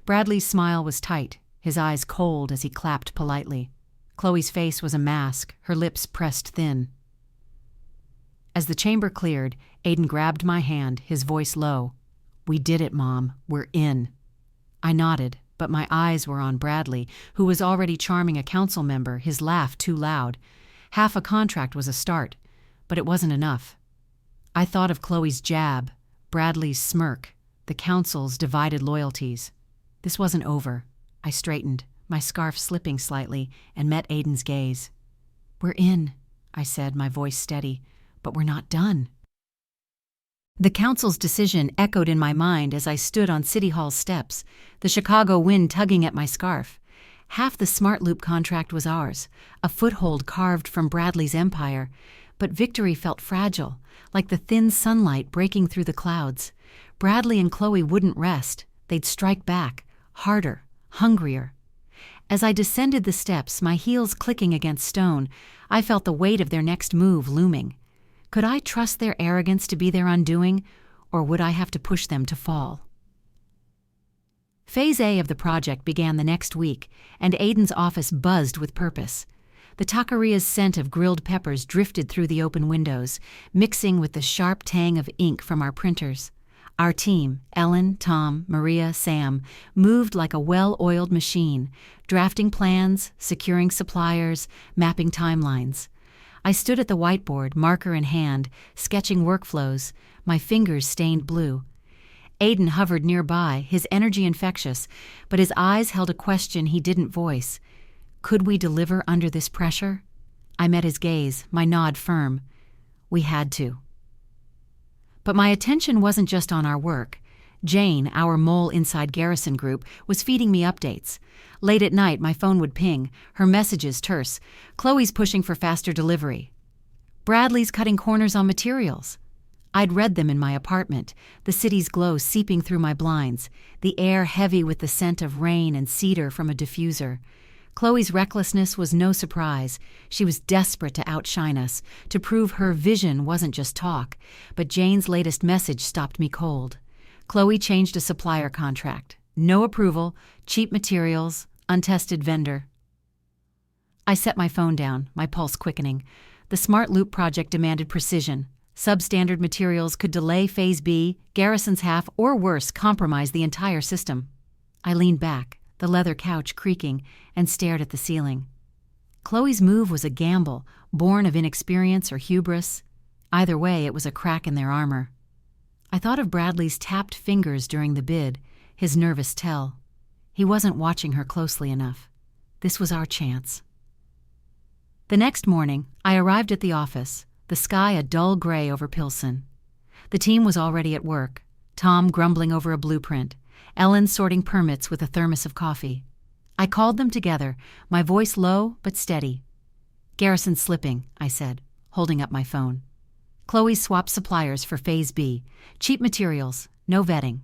Bradley's smile was tight, his eyes cold as he clapped politely. Chloe's face was a mask, her lips pressed thin. As the chamber cleared, Aiden grabbed my hand, his voice low. "We did it, Mom. We're in." I nodded, but my eyes were on Bradley, who was already charming a council member, his laugh too loud. Half a contract was a start, but it wasn't enough. I thought of Chloe's jab, Bradley's smirk, the council's divided loyalties. This wasn't over. I straightened, my scarf slipping slightly, and met Aiden's gaze. "We're in," I said, my voice steady, "but we're not done." The council's decision echoed in my mind as I stood on City Hall's steps, the Chicago wind tugging at my scarf. Half the Smart Loop contract was ours, a foothold carved from Bradley's empire, but victory felt fragile, like the thin sunlight breaking through the clouds. Bradley and Chloe wouldn't rest. They'd strike back, harder, hungrier. As I descended the steps, my heels clicking against stone, I felt the weight of their next move looming. Could I trust their arrogance to be their undoing, or would I have to push them to fall? Phase A of the project began the next week, and Aiden's office buzzed with purpose. The taqueria's scent of grilled peppers drifted through the open windows, mixing with the sharp tang of ink from our printers. Our team, Ellen, Tom, Maria, Sam, moved like a well-oiled machine, drafting plans, securing suppliers, mapping timelines. I stood at the whiteboard, marker in hand, sketching workflows, my fingers stained blue. Aiden hovered nearby, his energy infectious, but his eyes held a question he didn't voice. Could we deliver under this pressure? I met his gaze, my nod firm. We had to. But my attention wasn't just on our work. Jane, our mole inside Garrison Group, was feeding me updates. Late at night, my phone would ping, her messages terse. Chloe's pushing for faster delivery. Bradley's cutting corners on materials. I'd read them in my apartment, the city's glow seeping through my blinds, the air heavy with the scent of rain and cedar from a diffuser. Chloe's recklessness was no surprise. She was desperate to outshine us, to prove her vision wasn't just talk, but Jane's latest message stopped me cold. Chloe changed a supplier contract. No approval, cheap materials, untested vendor. I set my phone down, my pulse quickening. The Smart Loop project demanded precision. Substandard materials could delay Phase B, Garrison's half, or worse, compromise the entire system. I leaned back, the leather couch creaking, and stared at the ceiling. Chloe's move was a gamble, born of inexperience or hubris. Either way, it was a crack in their armor. I thought of Bradley's tapped fingers during the bid, his nervous tell. He wasn't watching her closely enough. This was our chance. The next morning, I arrived at the office, the sky a dull gray over Pilsen. The team was already at work, Tom grumbling over a blueprint, Ellen sorting permits with a thermos of coffee. I called them together, my voice low but steady. "Garrison's slipping," I said, holding up my phone. Chloe swapped suppliers for Phase B, cheap materials, no vetting.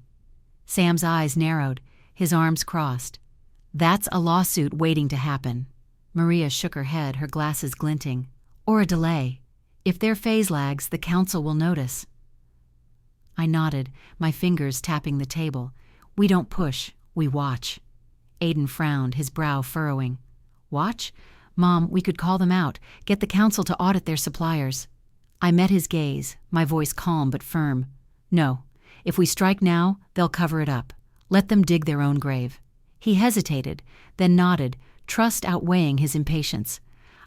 Sam's eyes narrowed, his arms crossed. "That's a lawsuit waiting to happen." Maria shook her head, her glasses glinting. "Or a delay. If their phase lags, the council will notice." I nodded, my fingers tapping the table. "We don't push, we watch." Aiden frowned, his brow furrowing. "Watch? Mom, we could call them out, get the council to audit their suppliers." I met his gaze, my voice calm but firm. "No, if we strike now, they'll cover it up. Let them dig their own grave." He hesitated, then nodded, trust outweighing his impatience.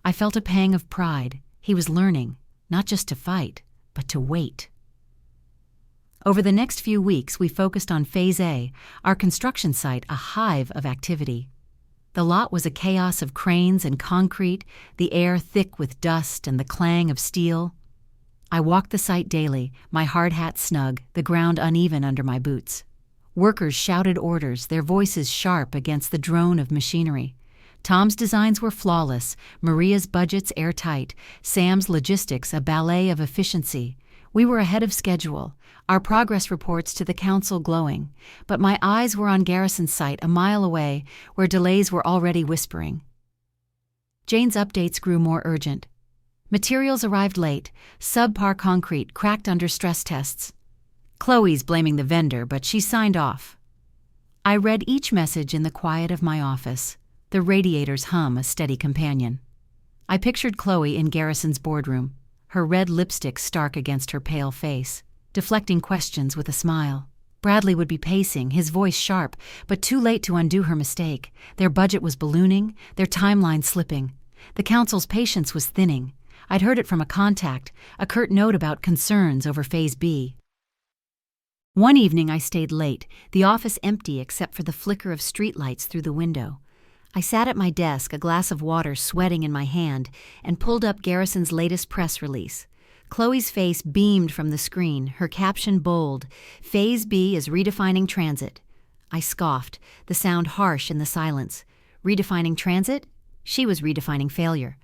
I felt a pang of pride. He was learning, not just to fight, but to wait. Over the next few weeks, we focused on Phase A, our construction site, a hive of activity. The lot was a chaos of cranes and concrete, the air thick with dust and the clang of steel. I walked the site daily, my hard hat snug, the ground uneven under my boots. Workers shouted orders, their voices sharp against the drone of machinery. Tom's designs were flawless, Maria's budgets airtight, Sam's logistics a ballet of efficiency. We were ahead of schedule, our progress reports to the council glowing, but my eyes were on Garrison's site a mile away, where delays were already whispering. Jane's updates grew more urgent. Materials arrived late, subpar concrete cracked under stress tests. Chloe's blaming the vendor, but she signed off. I read each message in the quiet of my office, the radiator's hum a steady companion. I pictured Chloe in Garrison's boardroom, her red lipstick stark against her pale face, deflecting questions with a smile. Bradley would be pacing, his voice sharp, but too late to undo her mistake. Their budget was ballooning, their timeline slipping. The council's patience was thinning. I'd heard it from a contact, a curt note about concerns over Phase B. One evening I stayed late, the office empty except for the flicker of streetlights through the window. I sat at my desk, a glass of water sweating in my hand, and pulled up Garrison's latest press release. Chloe's face beamed from the screen, her caption bold, "Phase B is redefining transit." I scoffed, the sound harsh in the silence. Redefining transit? She was redefining failure.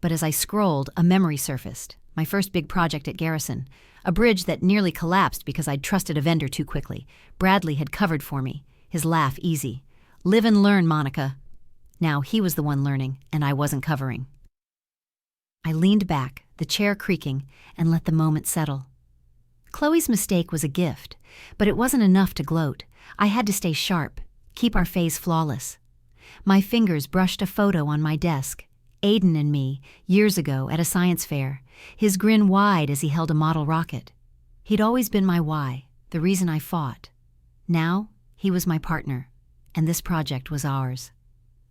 But as I scrolled, a memory surfaced, my first big project at Garrison, a bridge that nearly collapsed because I'd trusted a vendor too quickly. Bradley had covered for me, his laugh easy. "Live and learn, Monica." Now he was the one learning, and I wasn't covering. I leaned back, the chair creaking, and let the moment settle. Chloe's mistake was a gift, but it wasn't enough to gloat. I had to stay sharp, Keep our phase flawless. My fingers brushed a photo on my desk. Aiden and me, years ago at a science fair, his grin wide as he held a model rocket. He'd always been my why, the reason I fought. Now, he was my partner, and this project was ours.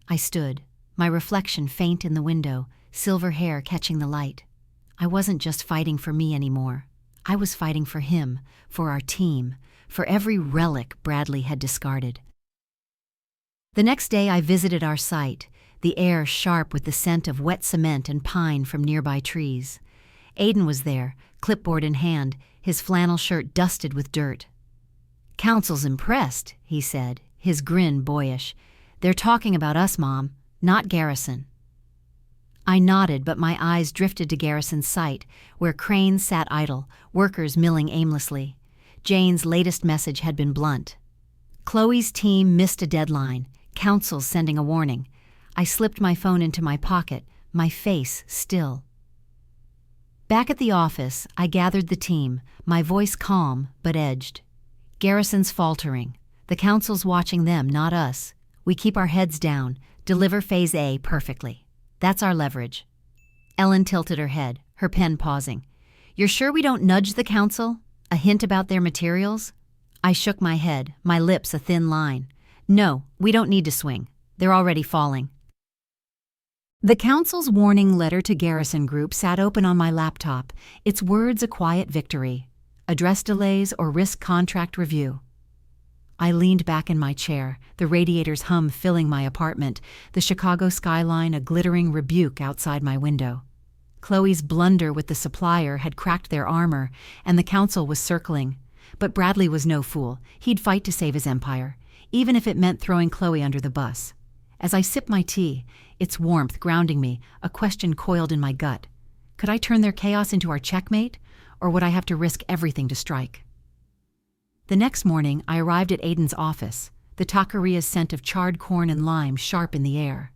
I stood, my reflection faint in the window, silver hair catching the light. I wasn't just fighting for me anymore. I was fighting for him, for our team, for every relic Bradley had discarded. The next day I visited our site, the air sharp with the scent of wet cement and pine from nearby trees. Aiden was there, clipboard in hand, his flannel shirt dusted with dirt. "Council's impressed," he said, his grin boyish. "They're talking about us, Mom, not Garrison." I nodded, but my eyes drifted to Garrison's site, where cranes sat idle, workers milling aimlessly. Jane's latest message had been blunt. Chloe's team missed a deadline. Council's sending a warning. I slipped my phone into my pocket, my face still. Back at the office, I gathered the team, my voice calm but edged. Garrison's faltering. The council's watching them, not us. We keep our heads down, deliver Phase A perfectly. That's our leverage. Ellen tilted her head, her pen pausing. "You're sure we don't nudge the council? A hint about their materials?" I shook my head, my lips a thin line. "No, we don't need to swing. They're already falling." The council's warning letter to Garrison Group sat open on my laptop, its words a quiet victory. Address delays or risk contract review. I leaned back in my chair, the radiator's hum filling my apartment, the Chicago skyline a glittering rebuke outside my window. Chloe's blunder with the supplier had cracked their armor, and the council was circling. But Bradley was no fool. He'd fight to save his empire, even if it meant throwing Chloe under the bus. As I sipped my tea, its warmth grounding me, a question coiled in my gut. Could I turn their chaos into our checkmate, or would I have to risk everything to strike? The next morning, I arrived at Aiden's office, the taqueria's scent of charred corn and lime sharp in the air.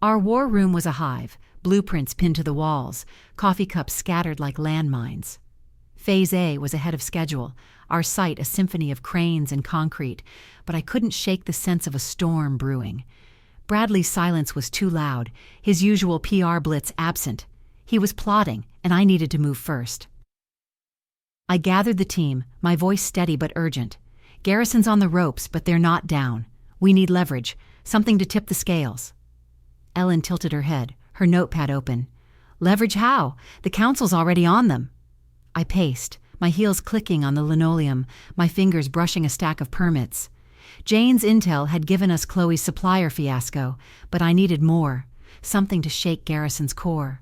Our war room was a hive, blueprints pinned to the walls, coffee cups scattered like landmines. Phase A was ahead of schedule, our site a symphony of cranes and concrete, but I couldn't shake the sense of a storm brewing. Bradley's silence was too loud, his usual PR blitz absent. He was plotting, and I needed to move first. I gathered the team, my voice steady but urgent. Garrison's on the ropes, but they're not down. We need leverage, something to tip the scales. Ellen tilted her head, her notepad open. "Leverage how? The council's already on them." I paced, my heels clicking on the linoleum, my fingers brushing a stack of permits. Jane's intel had given us Chloe's supplier fiasco, but I needed more, something to shake Garrison's core.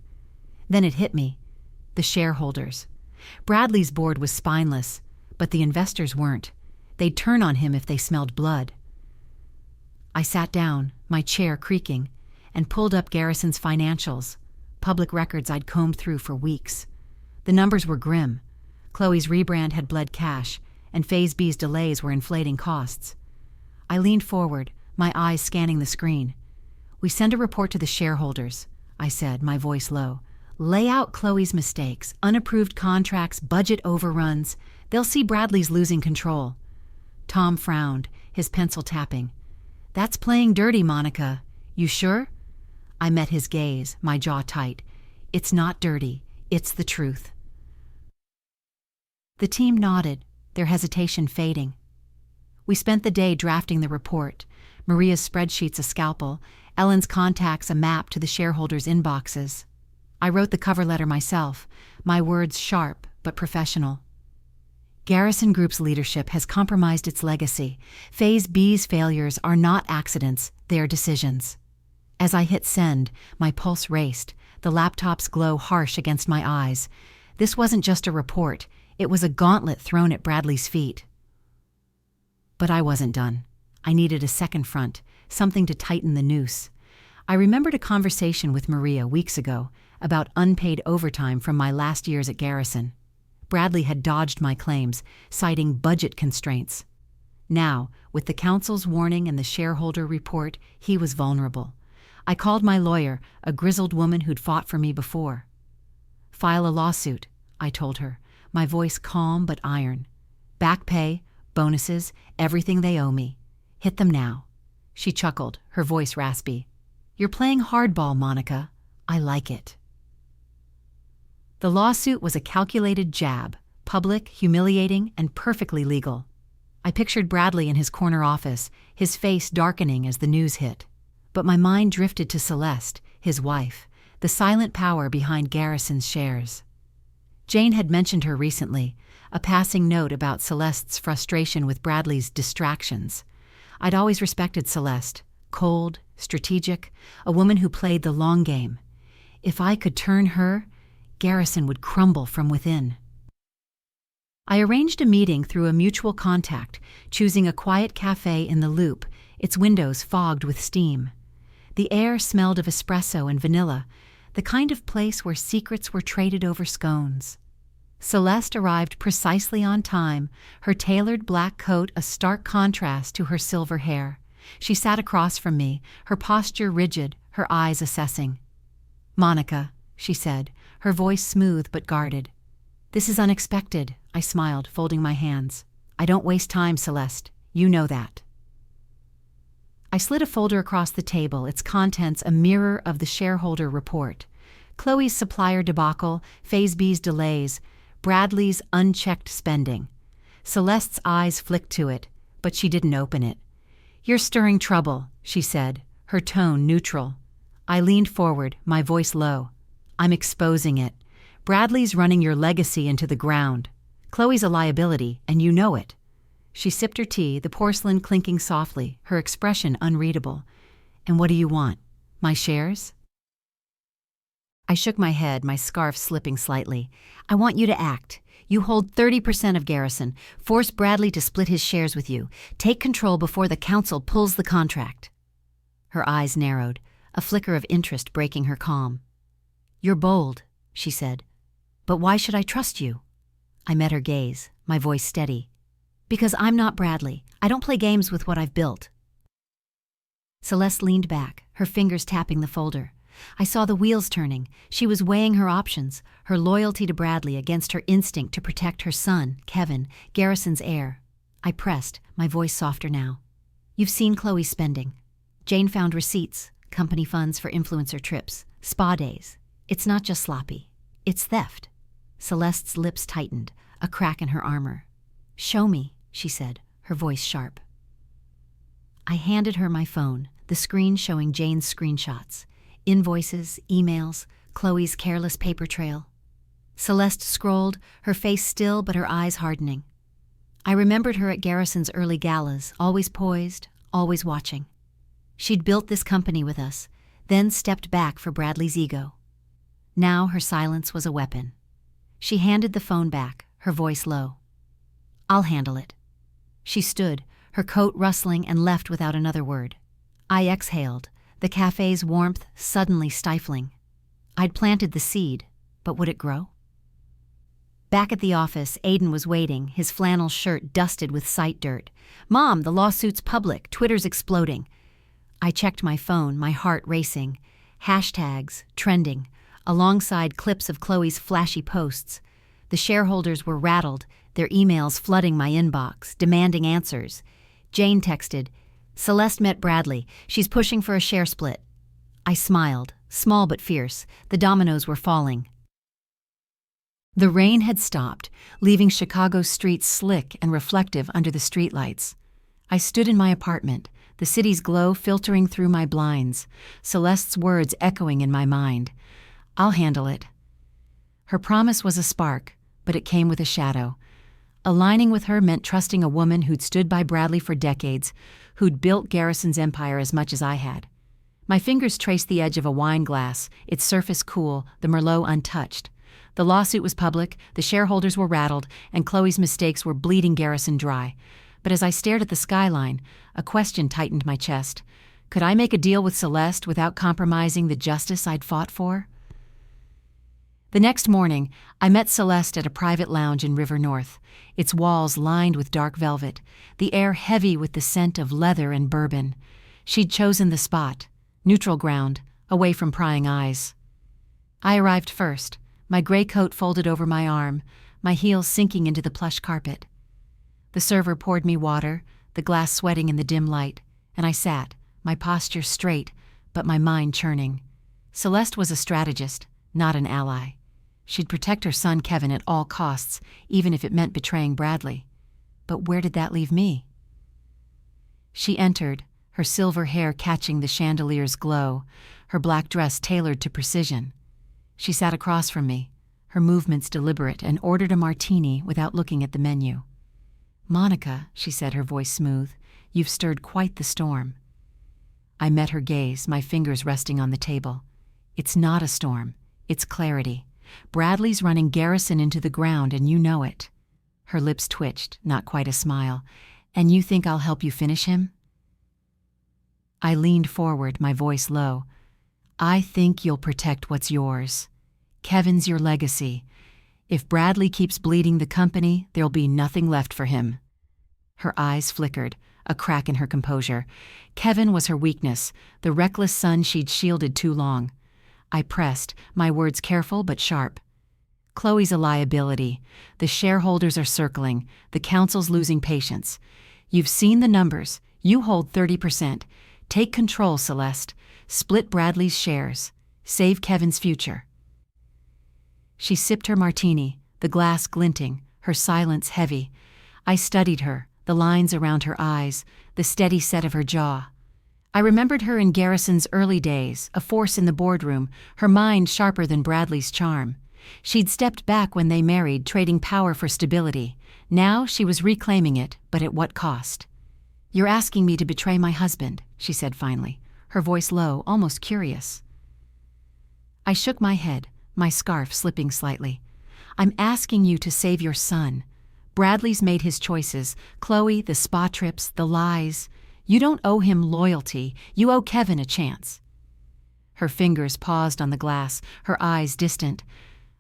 Then it hit me. The shareholders. Bradley's board was spineless, but the investors weren't. They'd turn on him if they smelled blood. I sat down, my chair creaking, and pulled up Garrison's financials, public records I'd combed through for weeks. The numbers were grim. Chloe's rebrand had bled cash, and Phase B's delays were inflating costs. I leaned forward, my eyes scanning the screen. "We send a report to the shareholders," I said, my voice low. "Lay out Chloe's mistakes, unapproved contracts, budget overruns. They'll see Bradley's losing control." Tom frowned, his pencil tapping. "That's playing dirty, Monica. You sure?" I met his gaze, my jaw tight. "It's not dirty. It's the truth." The team nodded, their hesitation fading. We spent the day drafting the report, Maria's spreadsheets a scalpel, Ellen's contacts a map to the shareholders' inboxes. I wrote the cover letter myself, my words sharp but professional. Garrison Group's leadership has compromised its legacy. Phase B's failures are not accidents, they are decisions. As I hit send, my pulse raced, the laptop's glow harsh against my eyes. This wasn't just a report, it was a gauntlet thrown at Bradley's feet. But I wasn't done. I needed a second front, something to tighten the noose. I remembered a conversation with Maria weeks ago about unpaid overtime from my last years at Garrison. Bradley had dodged my claims, citing budget constraints. Now, with the council's warning and the shareholder report, he was vulnerable. I called my lawyer, a grizzled woman who'd fought for me before. "File a lawsuit," I told her, my voice calm but iron. "Back pay, bonuses, everything they owe me. Hit them now." She chuckled, her voice raspy. "You're playing hardball, Monica. I like it." The lawsuit was a calculated jab, public, humiliating, and perfectly legal. I pictured Bradley in his corner office, his face darkening as the news hit. But my mind drifted to Celeste, his wife, the silent power behind Garrison's shares. Jane had mentioned her recently, a passing note about Celeste's frustration with Bradley's distractions. I'd always respected Celeste, cold, strategic, a woman who played the long game. If I could turn her, Garrison would crumble from within. I arranged a meeting through a mutual contact, choosing a quiet cafe in the Loop, its windows fogged with steam. The air smelled of espresso and vanilla, the kind of place where secrets were traded over scones. Celeste arrived precisely on time, her tailored black coat a stark contrast to her silver hair. She sat across from me, her posture rigid, her eyes assessing. "Monica," she said, her voice smooth but guarded. "This is unexpected," I smiled, folding my hands. "I don't waste time, Celeste. You know that." I slid a folder across the table, its contents a mirror of the shareholder report. Chloe's supplier debacle, Phase B's delays, Bradley's unchecked spending. Celeste's eyes flicked to it, but she didn't open it. "You're stirring trouble," she said, her tone neutral. I leaned forward, my voice low. "I'm exposing it. Bradley's running your legacy into the ground. Chloe's a liability, and you know it." She sipped her tea, the porcelain clinking softly, her expression unreadable. "And what do you want? My shares?" I shook my head, my scarf slipping slightly. "I want you to act. You hold 30% of Garrison. Force Bradley to split his shares with you. Take control before the council pulls the contract." Her eyes narrowed, a flicker of interest breaking her calm. "You're bold," she said. "But why should I trust you?" I met her gaze, my voice steady. "Because I'm not Bradley. I don't play games with what I've built." Celeste leaned back, her fingers tapping the folder. I saw the wheels turning. She was weighing her options, her loyalty to Bradley against her instinct to protect her son, Kevin, Garrison's heir. I pressed, my voice softer now. "You've seen Chloe's spending. Jane found receipts, company funds for influencer trips, spa days. It's not just sloppy. It's theft." Celeste's lips tightened, a crack in her armor. "Show me," she said, her voice sharp. I handed her my phone, the screen showing Jane's screenshots. Invoices, emails, Chloe's careless paper trail. Celeste scrolled, her face still but her eyes hardening. I remembered her at Garrison's early galas, always poised, always watching. She'd built this company with us, then stepped back for Bradley's ego. Now her silence was a weapon. She handed the phone back, her voice low. "I'll handle it." She stood, her coat rustling, and left without another word. I exhaled, the cafe's warmth suddenly stifling. I'd planted the seed, but would it grow? Back at the office, Aiden was waiting, his flannel shirt dusted with site dirt. "Mom, the lawsuit's public. Twitter's exploding." I checked my phone, my heart racing. Hashtags, trending, alongside clips of Chloe's flashy posts. The shareholders were rattled, their emails flooding my inbox, demanding answers. Jane texted, "Celeste met Bradley. She's pushing for a share split." I smiled, small but fierce. The dominoes were falling. The rain had stopped, leaving Chicago's streets slick and reflective under the streetlights. I stood in my apartment, the city's glow filtering through my blinds, Celeste's words echoing in my mind. "I'll handle it." Her promise was a spark, but it came with a shadow. Aligning with her meant trusting a woman who'd stood by Bradley for decades, who'd built Garrison's empire as much as I had. My fingers traced the edge of a wine glass, its surface cool, the Merlot untouched. The lawsuit was public, the shareholders were rattled, and Chloe's mistakes were bleeding Garrison dry. But as I stared at the skyline, a question tightened my chest. Could I make a deal with Celeste without compromising the justice I'd fought for? The next morning, I met Celeste at a private lounge in River North, its walls lined with dark velvet, the air heavy with the scent of leather and bourbon. She'd chosen the spot, neutral ground, away from prying eyes. I arrived first, my gray coat folded over my arm, my heels sinking into the plush carpet. The server poured me water, the glass sweating in the dim light, and I sat, my posture straight, but my mind churning. Celeste was a strategist, not an ally. She'd protect her son Kevin at all costs, even if it meant betraying Bradley. But where did that leave me? She entered, her silver hair catching the chandelier's glow, her black dress tailored to precision. She sat across from me, her movements deliberate, and ordered a martini without looking at the menu. "Monica," she said, her voice smooth, "you've stirred quite the storm." I met her gaze, my fingers resting on the table. "It's not a storm. It's clarity. Bradley's running Garrison into the ground, and you know it." Her lips twitched, not quite a smile. "And you think I'll help you finish him?" I leaned forward, my voice low. "I think you'll protect what's yours. Kevin's your legacy. If Bradley keeps bleeding the company, there'll be nothing left for him." Her eyes flickered, a crack in her composure. Kevin was her weakness, the reckless son she'd shielded too long. I pressed, my words careful but sharp. "Chloe's a liability. The shareholders are circling. The council's losing patience. You've seen the numbers. You hold 30%. Take control, Celeste. Split Bradley's shares. Save Kevin's future." She sipped her martini, the glass glinting, her silence heavy. I studied her, the lines around her eyes, the steady set of her jaw. I remembered her in Garrison's early days, a force in the boardroom, her mind sharper than Bradley's charm. She'd stepped back when they married, trading power for stability. Now she was reclaiming it, but at what cost? "You're asking me to betray my husband," she said finally, her voice low, almost curious. I shook my head, my scarf slipping slightly. "I'm asking you to save your son. Bradley's made his choices. Chloe, the spa trips, the lies. You don't owe him loyalty. You owe Kevin a chance." Her fingers paused on the glass, her eyes distant.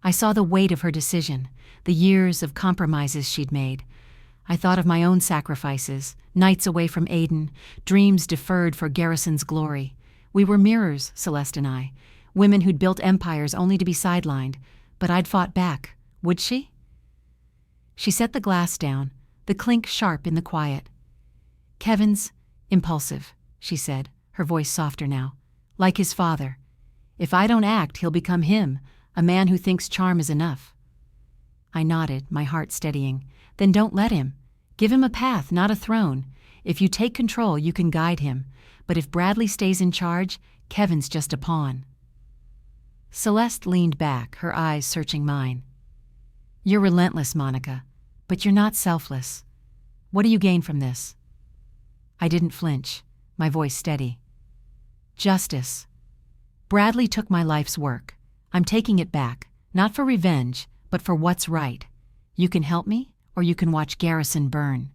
I saw the weight of her decision, the years of compromises she'd made. I thought of my own sacrifices, nights away from Aiden, dreams deferred for Garrison's glory. We were mirrors, Celeste and I, women who'd built empires only to be sidelined, but I'd fought back. Would she? She set the glass down, the clink sharp in the quiet. "Kevin's impulsive," she said, her voice softer now. "Like his father. If I don't act, he'll become him, a man who thinks charm is enough." I nodded, my heart steadying. "Then don't let him. Give him a path, not a throne. If you take control, you can guide him. But if Bradley stays in charge, Kevin's just a pawn." Celeste leaned back, her eyes searching mine. "You're relentless, Monica, but you're not selfless. What do you gain from this?" I didn't flinch, my voice steady. "Justice. Bradley took my life's work. I'm taking it back, not for revenge, but for what's right. You can help me, or you can watch Garrison burn."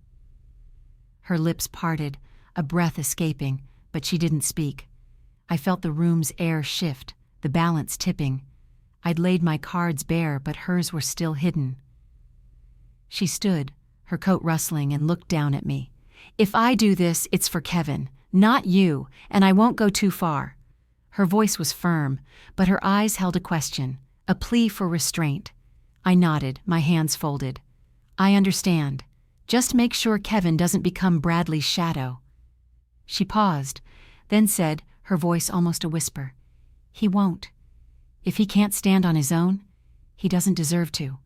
Her lips parted, a breath escaping, but she didn't speak. I felt the room's air shift, the balance tipping. I'd laid my cards bare, but hers were still hidden. She stood, her coat rustling, and looked down at me. "If I do this, it's for Kevin, not you, and I won't go too far." Her voice was firm, but her eyes held a question, a plea for restraint. I nodded, my hands folded. "I understand. Just make sure Kevin doesn't become Bradley's shadow." She paused, then said, her voice almost a whisper, "He won't. If he can't stand on his own, he doesn't deserve to."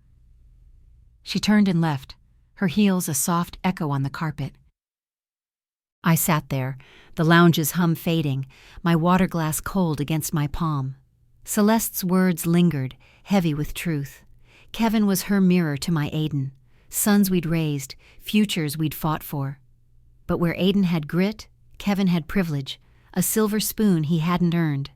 She turned and left, her heels a soft echo on the carpet. I sat there, the lounge's hum fading, my water glass cold against my palm. Celeste's words lingered, heavy with truth. Kevin was her mirror to my Aiden, sons we'd raised, futures we'd fought for. But where Aiden had grit, Kevin had privilege, a silver spoon he hadn't earned.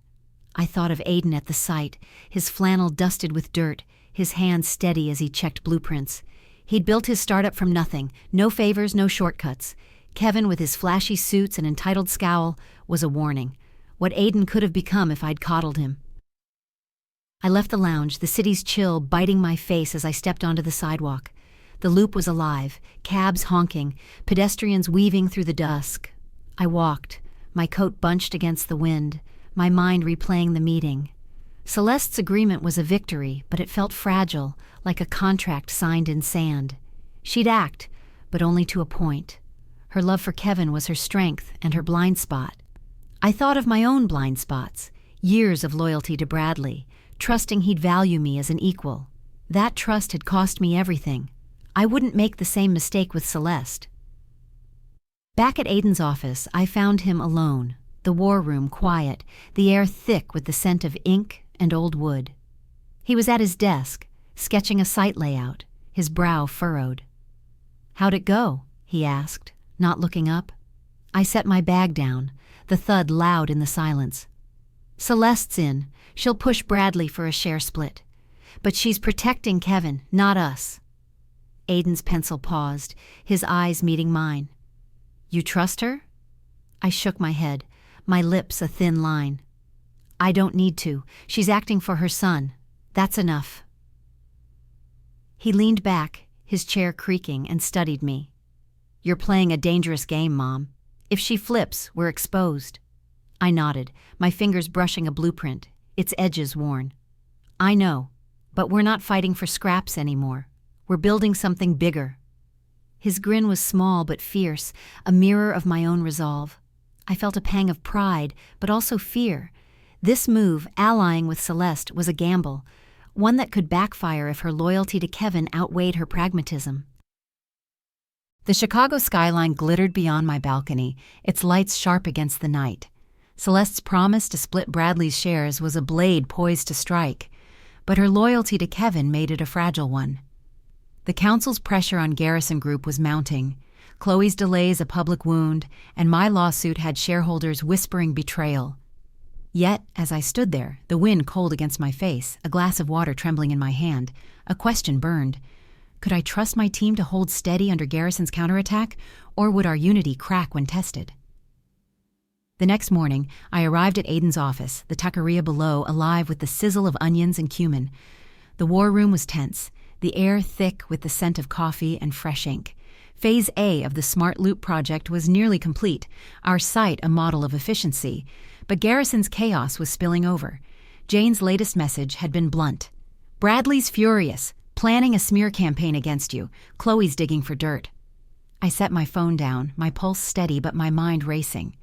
I thought of Aiden at the sight, his flannel dusted with dirt, his hands steady as he checked blueprints. He'd built his startup from nothing, no favors, no shortcuts. Kevin, with his flashy suits and entitled scowl, was a warning. What Aiden could have become if I'd coddled him. I left the lounge, the city's chill biting my face as I stepped onto the sidewalk. The loop was alive, cabs honking, pedestrians weaving through the dusk. I walked, my coat bunched against the wind, my mind replaying the meeting. Celeste's agreement was a victory, but it felt fragile, like a contract signed in sand. She'd act, but only to a point. Her love for Kevin was her strength and her blind spot. I thought of my own blind spots, years of loyalty to Bradley, trusting he'd value me as an equal. That trust had cost me everything. I wouldn't make the same mistake with Celeste. Back at Aiden's office, I found him alone, the war room quiet, the air thick with the scent of ink and old wood. He was at his desk, sketching a site layout, his brow furrowed. "How'd it go?" he asked, not looking up. I set my bag down, the thud loud in the silence. "Celeste's in. She'll push Bradley for a share split. But she's protecting Kevin, not us." Aiden's pencil paused, his eyes meeting mine. "You trust her?" I shook my head, my lips a thin line. "I don't need to. She's acting for her son. That's enough." He leaned back, his chair creaking, and studied me. "You're playing a dangerous game, Mom. If she flips, we're exposed." I nodded, my fingers brushing a blueprint, its edges worn. "I know, but we're not fighting for scraps anymore. We're building something bigger." His grin was small but fierce, a mirror of my own resolve. I felt a pang of pride, but also fear. This move, allying with Celeste, was a gamble, one that could backfire if her loyalty to Kevin outweighed her pragmatism. The Chicago skyline glittered beyond my balcony, its lights sharp against the night. Celeste's promise to split Bradley's shares was a blade poised to strike, but her loyalty to Kevin made it a fragile one. The council's pressure on Garrison Group was mounting, Chloe's delays a public wound, and my lawsuit had shareholders whispering betrayal. Yet, as I stood there, the wind cold against my face, a glass of water trembling in my hand, a question burned. Could I trust my team to hold steady under Garrison's counterattack, or would our unity crack when tested? The next morning, I arrived at Aiden's office, the taqueria below alive with the sizzle of onions and cumin. The war room was tense, the air thick with the scent of coffee and fresh ink. Phase A of the Smart Loop project was nearly complete, our site a model of efficiency, but Garrison's chaos was spilling over. Jane's latest message had been blunt. "Bradley's furious, planning a smear campaign against you. Chloe's digging for dirt." I set my phone down, my pulse steady but my mind racing.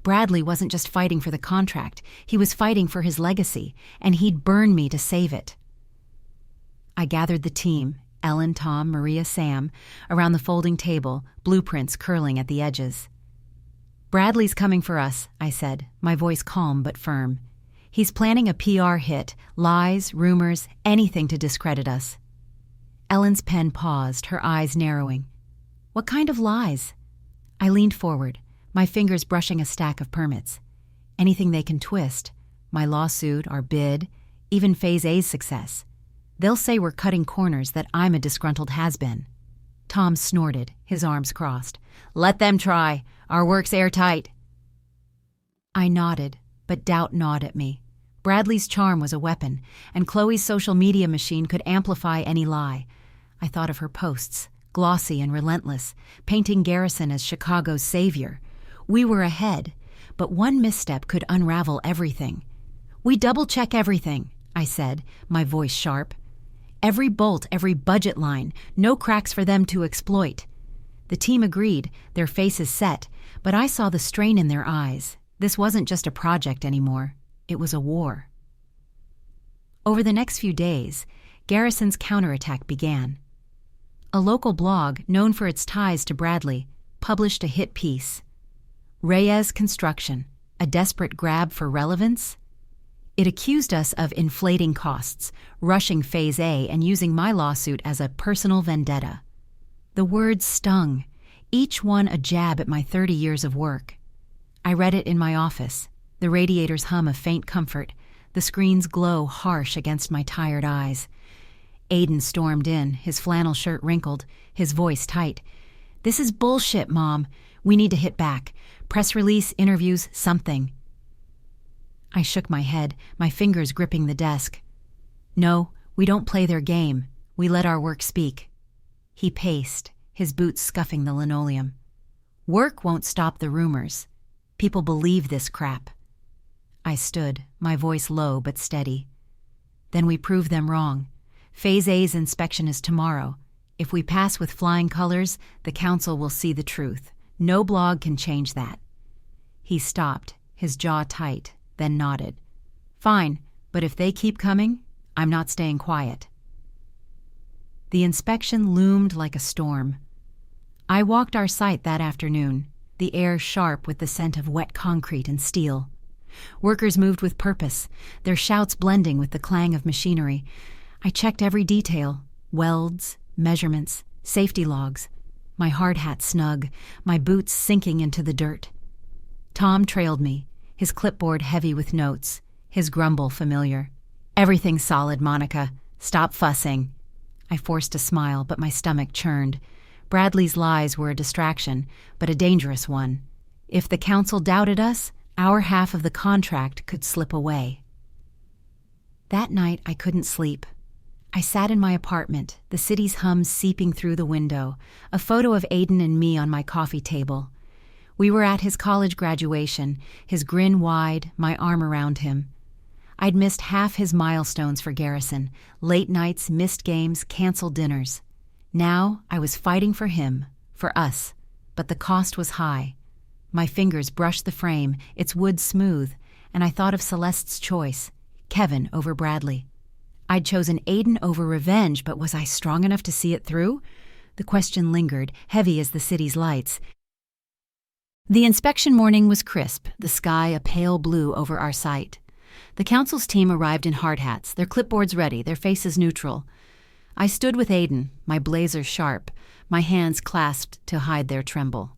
Bradley wasn't just fighting for the contract, he was fighting for his legacy, and he'd burn me to save it. I gathered the team, Ellen, Tom, Maria, Sam, around the folding table, blueprints curling at the edges. "Bradley's coming for us," I said, my voice calm but firm. "He's planning a PR hit, lies, rumors, anything to discredit us." Ellen's pen paused, her eyes narrowing. "What kind of lies?" I leaned forward, my fingers brushing a stack of permits. Anything they can twist, my lawsuit, our bid, even Phase A's success. They'll say we're cutting corners, that I'm a disgruntled has-been. Tom snorted, his arms crossed. "Let them try. Our work's airtight." I nodded, but doubt gnawed at me. Bradley's charm was a weapon, and Chloe's social media machine could amplify any lie. I thought of her posts, glossy and relentless, painting Garrison as Chicago's savior. We were ahead, but one misstep could unravel everything. "We double-check everything," I said, my voice sharp. "Every bolt, every budget line, no cracks for them to exploit." The team agreed, their faces set, but I saw the strain in their eyes. This wasn't just a project anymore. It was a war. Over the next few days, Garrison's counterattack began. A local blog, known for its ties to Bradley, published a hit piece. Reyes Construction, a desperate grab for relevance? It accused us of inflating costs, rushing Phase A, and using my lawsuit as a personal vendetta. The words stung, each one a jab at my 30 years of work. I read it in my office, the radiators hum a faint comfort, the screen's glow harsh against my tired eyes. Aiden stormed in, his flannel shirt wrinkled, his voice tight. "This is bullshit, Mom. We need to hit back. Press release, interviews, something." I shook my head, my fingers gripping the desk. "No, we don't play their game. We let our work speak." He paced, his boots scuffing the linoleum. "Work won't stop the rumors. People believe this crap." I stood, my voice low but steady. "Then we prove them wrong. Phase A's inspection is tomorrow. If we pass with flying colors, the council will see the truth. No blog can change that." He stopped, his jaw tight, then nodded. Fine, but if they keep coming, I'm not staying quiet. The inspection loomed like a storm. I walked our site that afternoon, the air sharp with the scent of wet concrete and steel. Workers moved with purpose, their shouts blending with the clang of machinery. I checked every detail: welds, measurements, safety logs, my hard hat snug, my boots sinking into the dirt. Tom trailed me, his clipboard heavy with notes, his grumble familiar. Everything's solid, Monica. Stop fussing. I forced a smile, but my stomach churned. Bradley's lies were a distraction, but a dangerous one. If the council doubted us, our half of the contract could slip away. That night, I couldn't sleep. I sat in my apartment, the city's hum seeping through the window, a photo of Aiden and me on my coffee table. We were at his college graduation, his grin wide, my arm around him. I'd missed half his milestones for Garrison: late nights, missed games, canceled dinners. Now I was fighting for him, for us, but the cost was high. My fingers brushed the frame, its wood smooth, and I thought of Celeste's choice: Kevin over Bradley. I'd chosen Aiden over revenge, but was I strong enough to see it through? The question lingered, heavy as the city's lights. The inspection morning was crisp, the sky a pale blue over our site. The council's team arrived in hard hats, their clipboards ready, their faces neutral. I stood with Aiden, my blazer sharp, my hands clasped to hide their tremble.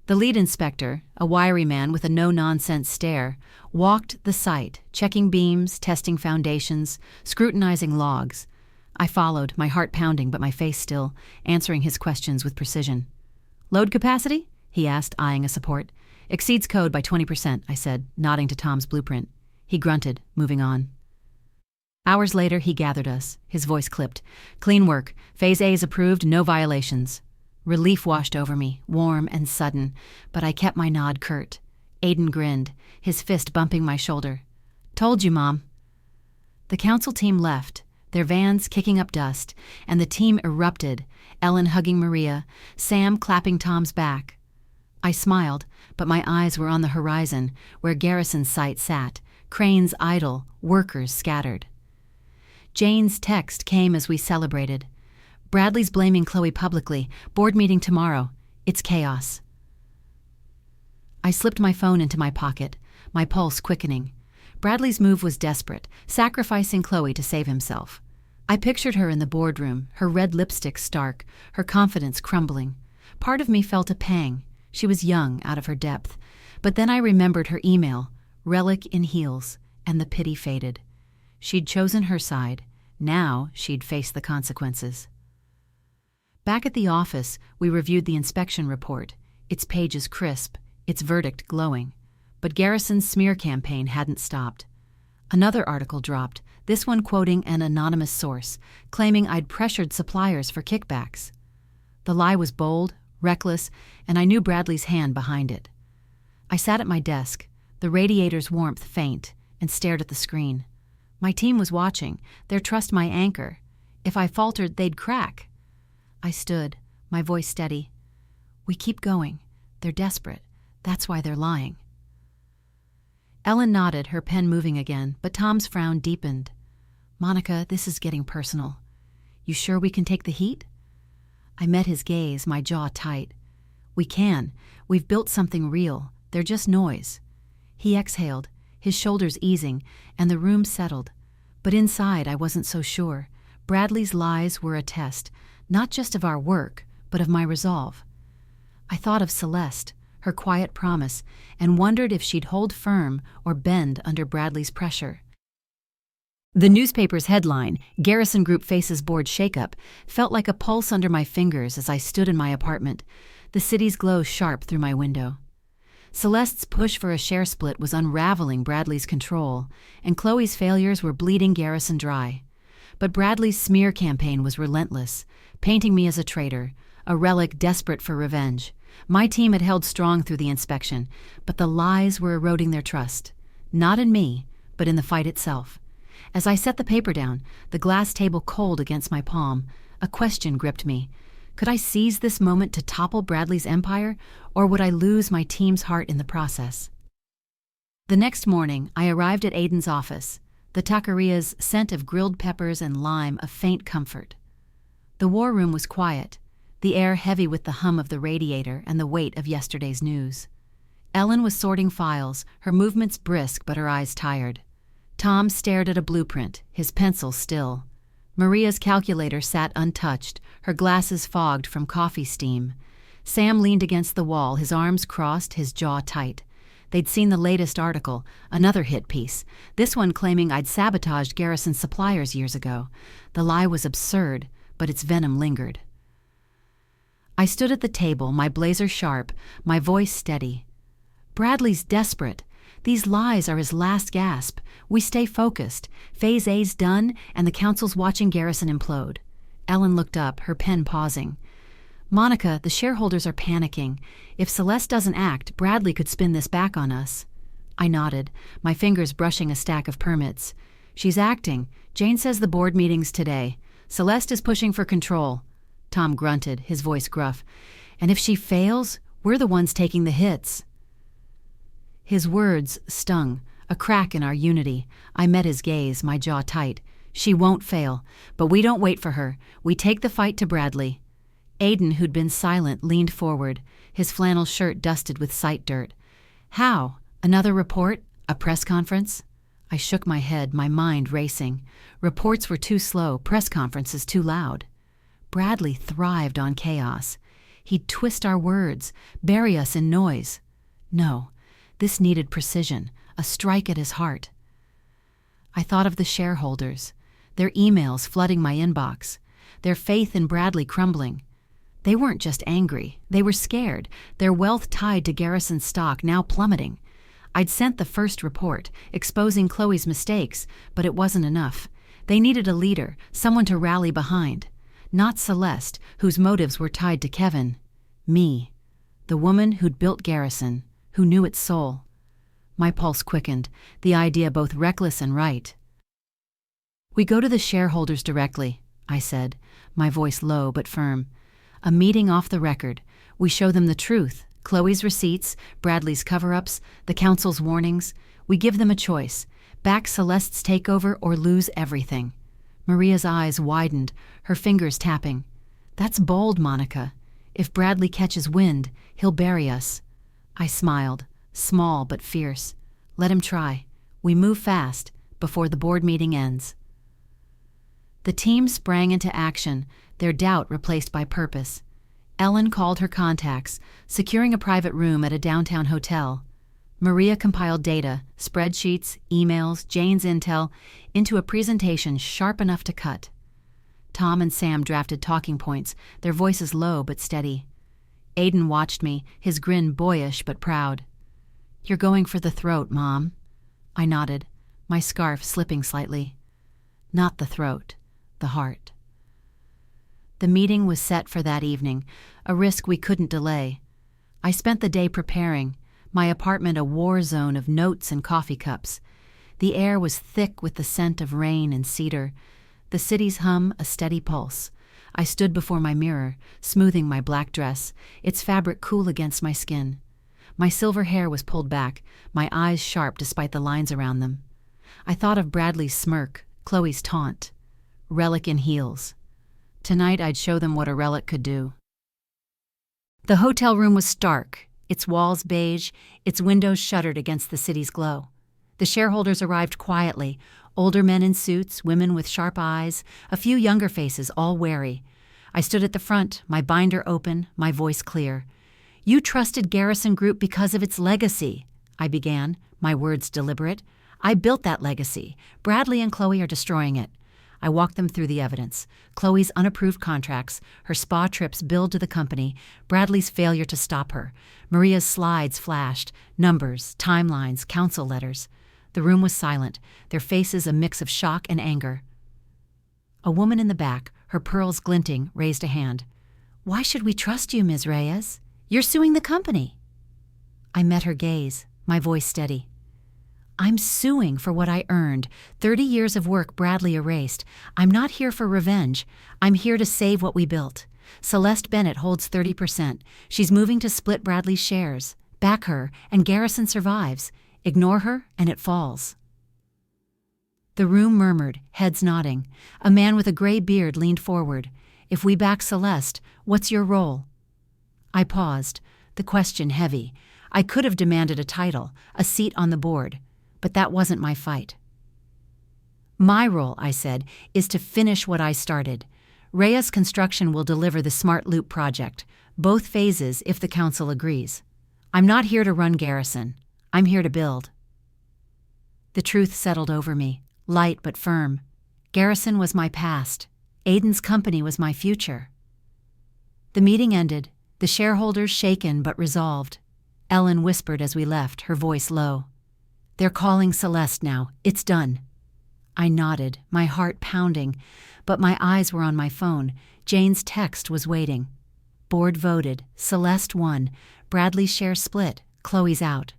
The lead inspector, a wiry man with a no-nonsense stare, walked the site, checking beams, testing foundations, scrutinizing logs. I followed, my heart pounding but my face still, answering his questions with precision. "Load capacity?" he asked, eyeing a support. "Exceeds code by 20%, I said, nodding to Tom's blueprint. He grunted, moving on. Hours later, he gathered us, his voice clipped. "Clean work. Phase A is approved, no violations." Relief washed over me, warm and sudden, but I kept my nod curt. Aiden grinned, his fist bumping my shoulder. "Told you, Mom." The council team left, their vans kicking up dust, and the team erupted, Ellen hugging Maria, Sam clapping Tom's back. I smiled, but my eyes were on the horizon, where Garrison's site sat, cranes idle, workers scattered. Jane's text came as we celebrated. "Bradley's blaming Chloe publicly. Board meeting tomorrow. It's chaos." I slipped my phone into my pocket, my pulse quickening. Bradley's move was desperate, sacrificing Chloe to save himself. I pictured her in the boardroom, her red lipstick stark, her confidence crumbling. Part of me felt a pang. She was young, out of her depth. But then I remembered her email, relic in heels, and the pity faded. She'd chosen her side. Now she'd face the consequences. Back at the office, we reviewed the inspection report, its pages crisp, its verdict glowing. But Garrison's smear campaign hadn't stopped. Another article dropped, this one quoting an anonymous source, claiming I'd pressured suppliers for kickbacks. The lie was bold, reckless, and I knew Bradley's hand behind it. I sat at my desk, the radiator's warmth faint, and stared at the screen. My team was watching, their trust my anchor. If I faltered, they'd crack. I stood, my voice steady. "We keep going. They're desperate. That's why they're lying." Ellen nodded, her pen moving again, but Tom's frown deepened. "Monica, this is getting personal. You sure we can take the heat?" I met his gaze, my jaw tight. "We can. We've built something real. They're just noise." He exhaled, his shoulders easing, and the room settled. But inside, I wasn't so sure. Bradley's lies were a test, not just of our work, but of my resolve. I thought of Celeste, her quiet promise, and wondered if she'd hold firm or bend under Bradley's pressure. The newspaper's headline, "Garrison Group Faces Board Shakeup," felt like a pulse under my fingers as I stood in my apartment, the city's glow sharp through my window. Celeste's push for a share split was unraveling Bradley's control, and Chloe's failures were bleeding Garrison dry. But Bradley's smear campaign was relentless, painting me as a traitor, a relic desperate for revenge. My team had held strong through the inspection, but the lies were eroding their trust, not in me, but in the fight itself. As I set the paper down, the glass table cold against my palm, a question gripped me. Could I seize this moment to topple Bradley's empire, or would I lose my team's heart in the process? The next morning, I arrived at Aiden's office, the taqueria's scent of grilled peppers and lime a faint comfort. The war room was quiet, the air heavy with the hum of the radiator and the weight of yesterday's news. Ellen was sorting files, her movements brisk but her eyes tired. Tom stared at a blueprint, his pencil still. Maria's calculator sat untouched, her glasses fogged from coffee steam. Sam leaned against the wall, his arms crossed, his jaw tight. They'd seen the latest article, another hit piece, this one claiming I'd sabotaged Garrison's suppliers years ago. The lie was absurd, but its venom lingered. I stood at the table, my blazer sharp, my voice steady. Bradley's desperate. These lies are his last gasp. We stay focused. Phase A's done, and the council's watching Garrison implode. Ellen looked up, her pen pausing. Monica, the shareholders are panicking. If Celeste doesn't act, Bradley could spin this back on us. I nodded, my fingers brushing a stack of permits. She's acting. Jane says the board meeting's today. Celeste is pushing for control. Tom grunted, his voice gruff. And if she fails, we're the ones taking the hits. His words stung, a crack in our unity. I met his gaze, my jaw tight. She won't fail, but we don't wait for her. We take the fight to Bradley. Aiden, who'd been silent, leaned forward, his flannel shirt dusted with sight dirt. How? Another report? A press conference? I shook my head, my mind racing. Reports were too slow, press conferences too loud. Bradley thrived on chaos. He'd twist our words, bury us in noise. No, this needed precision, a strike at his heart. I thought of the shareholders, their emails flooding my inbox, their faith in Bradley crumbling. They weren't just angry, they were scared, their wealth tied to Garrison's stock now plummeting. I'd sent the first report, exposing Chloe's mistakes, but it wasn't enough. They needed a leader, someone to rally behind. Not Celeste, whose motives were tied to Kevin. Me, the woman who'd built Garrison, who knew its soul. My pulse quickened, the idea both reckless and right. We go to the shareholders directly, I said, my voice low but firm. A meeting off the record. We show them the truth, Chloe's receipts, Bradley's cover-ups, the council's warnings. We give them a choice, back Celeste's takeover or lose everything. Maria's eyes widened, her fingers tapping. That's bold, Monica. If Bradley catches wind, he'll bury us. I smiled, small but fierce. Let him try. We move fast, before the board meeting ends. The team sprang into action, their doubt replaced by purpose. Ellen called her contacts, securing a private room at a downtown hotel. Maria compiled data, spreadsheets, emails, Jane's intel, into a presentation sharp enough to cut. Tom and Sam drafted talking points, their voices low but steady. Aiden watched me, his grin boyish but proud. You're going for the throat, Mom. I nodded, my scarf slipping slightly. Not the throat, the heart. The meeting was set for that evening, a risk we couldn't delay. I spent the day preparing, my apartment a war zone of notes and coffee cups. The air was thick with the scent of rain and cedar, the city's hum a steady pulse. I stood before my mirror, smoothing my black dress, its fabric cool against my skin. My silver hair was pulled back, my eyes sharp despite the lines around them. I thought of Bradley's smirk, Chloe's taunt. Relic in heels. Tonight I'd show them what a relic could do. The hotel room was stark, its walls beige, its windows shuttered against the city's glow. The shareholders arrived quietly, older men in suits, women with sharp eyes, a few younger faces, all wary. I stood at the front, my binder open, my voice clear. You trusted Garrison Group because of its legacy, I began, my words deliberate. I built that legacy. Bradley and Chloe are destroying it. I walked them through the evidence. Chloe's unapproved contracts, her spa trips billed to the company, Bradley's failure to stop her. Maria's slides flashed, numbers, timelines, council letters. The room was silent, their faces a mix of shock and anger. A woman in the back, her pearls glinting, raised a hand. Why should we trust you, Ms. Reyes? You're suing the company. I met her gaze, my voice steady. I'm suing for what I earned, 30 years of work Bradley erased. I'm not here for revenge. I'm here to save what we built. Celeste Bennett holds 30%. She's moving to split Bradley's shares. Back her, and Garrison survives. Ignore her, and it falls. The room murmured, heads nodding. A man with a gray beard leaned forward. If we back Celeste, what's your role? I paused, the question heavy. I could have demanded a title, a seat on the board, but that wasn't my fight. My role, I said, is to finish what I started. Reyes Construction will deliver the Smart Loop project, both phases if the council agrees. I'm not here to run Garrison. I'm here to build. The truth settled over me, light but firm. Garrison was my past. Aiden's company was my future. The meeting ended, the shareholders shaken but resolved. Ellen whispered as we left, her voice low. They're calling Celeste now. It's done. I nodded, my heart pounding, but my eyes were on my phone. Jane's text was waiting. Board voted. Celeste won. Bradley's share split. Chloe's out.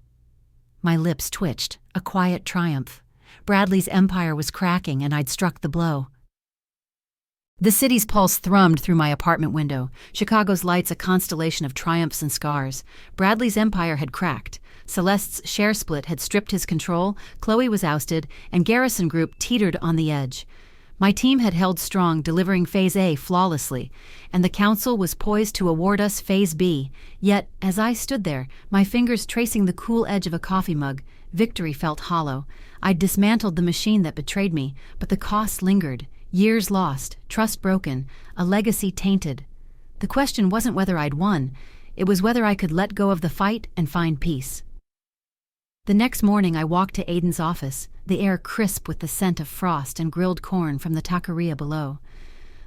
My lips twitched, a quiet triumph. Bradley's empire was cracking and I'd struck the blow. The city's pulse thrummed through my apartment window, Chicago's lights a constellation of triumphs and scars. Bradley's empire had cracked. Celeste's share split had stripped his control, Chloe was ousted, and Garrison Group teetered on the edge. My team had held strong, delivering Phase A flawlessly, and the council was poised to award us Phase B. Yet, as I stood there, my fingers tracing the cool edge of a coffee mug, victory felt hollow. I'd dismantled the machine that betrayed me, but the cost lingered. Years lost, trust broken, a legacy tainted. The question wasn't whether I'd won, it was whether I could let go of the fight and find peace. The next morning I walked to Aiden's office, the air crisp with the scent of frost and grilled corn from the taqueria below.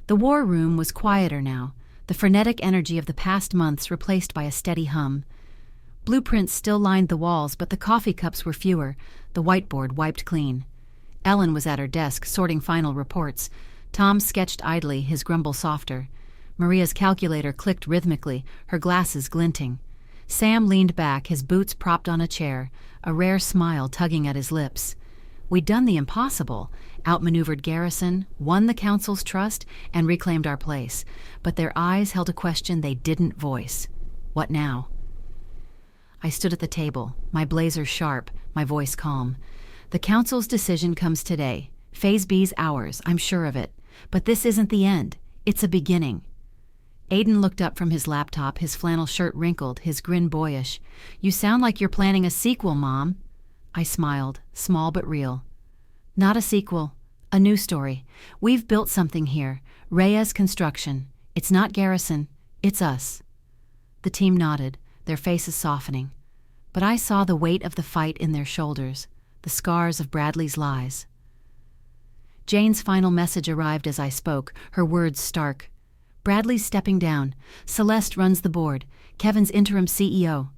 The war room was quieter now, the frenetic energy of the past months replaced by a steady hum. Blueprints still lined the walls, but the coffee cups were fewer, the whiteboard wiped clean. Ellen was at her desk, sorting final reports. Tom sketched idly, his grumble softer. Maria's calculator clicked rhythmically, her glasses glinting. Sam leaned back, his boots propped on a chair, a rare smile tugging at his lips. We'd done the impossible, outmaneuvered Garrison, won the council's trust, and reclaimed our place. But their eyes held a question they didn't voice. What now? I stood at the table, my blazer sharp, my voice calm. The council's decision comes today. Phase B's ours, I'm sure of it. But this isn't the end. It's a beginning. Aiden looked up from his laptop, his flannel shirt wrinkled, his grin boyish. You sound like you're planning a sequel, Mom. I smiled, small but real. Not a sequel, a new story. We've built something here. Reyes Construction. It's not Garrison, it's us. The team nodded, their faces softening. But I saw the weight of the fight in their shoulders. The scars of Bradley's lies. Jane's final message arrived as I spoke, her words stark. Bradley's stepping down. Celeste runs the board. Kevin's interim CEO.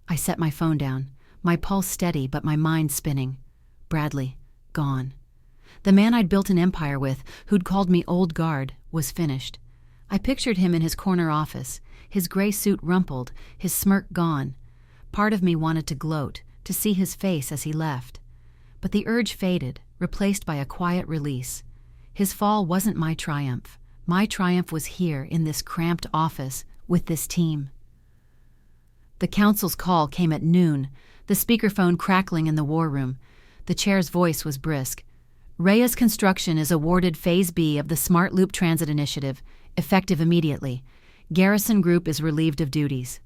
I set my phone down, my pulse steady but my mind spinning. Bradley, gone. The man I'd built an empire with, who'd called me old guard, was finished. I pictured him in his corner office, his gray suit rumpled, his smirk gone. Part of me wanted to gloat, to see his face as he left. But the urge faded, replaced by a quiet release. His fall wasn't my triumph. My triumph was here in this cramped office with this team. The council's call came at noon, the speakerphone crackling in the war room. The chair's voice was brisk. Reyes Construction is awarded Phase B of the Smart Loop Transit Initiative, effective immediately. Garrison Group is relieved of duties.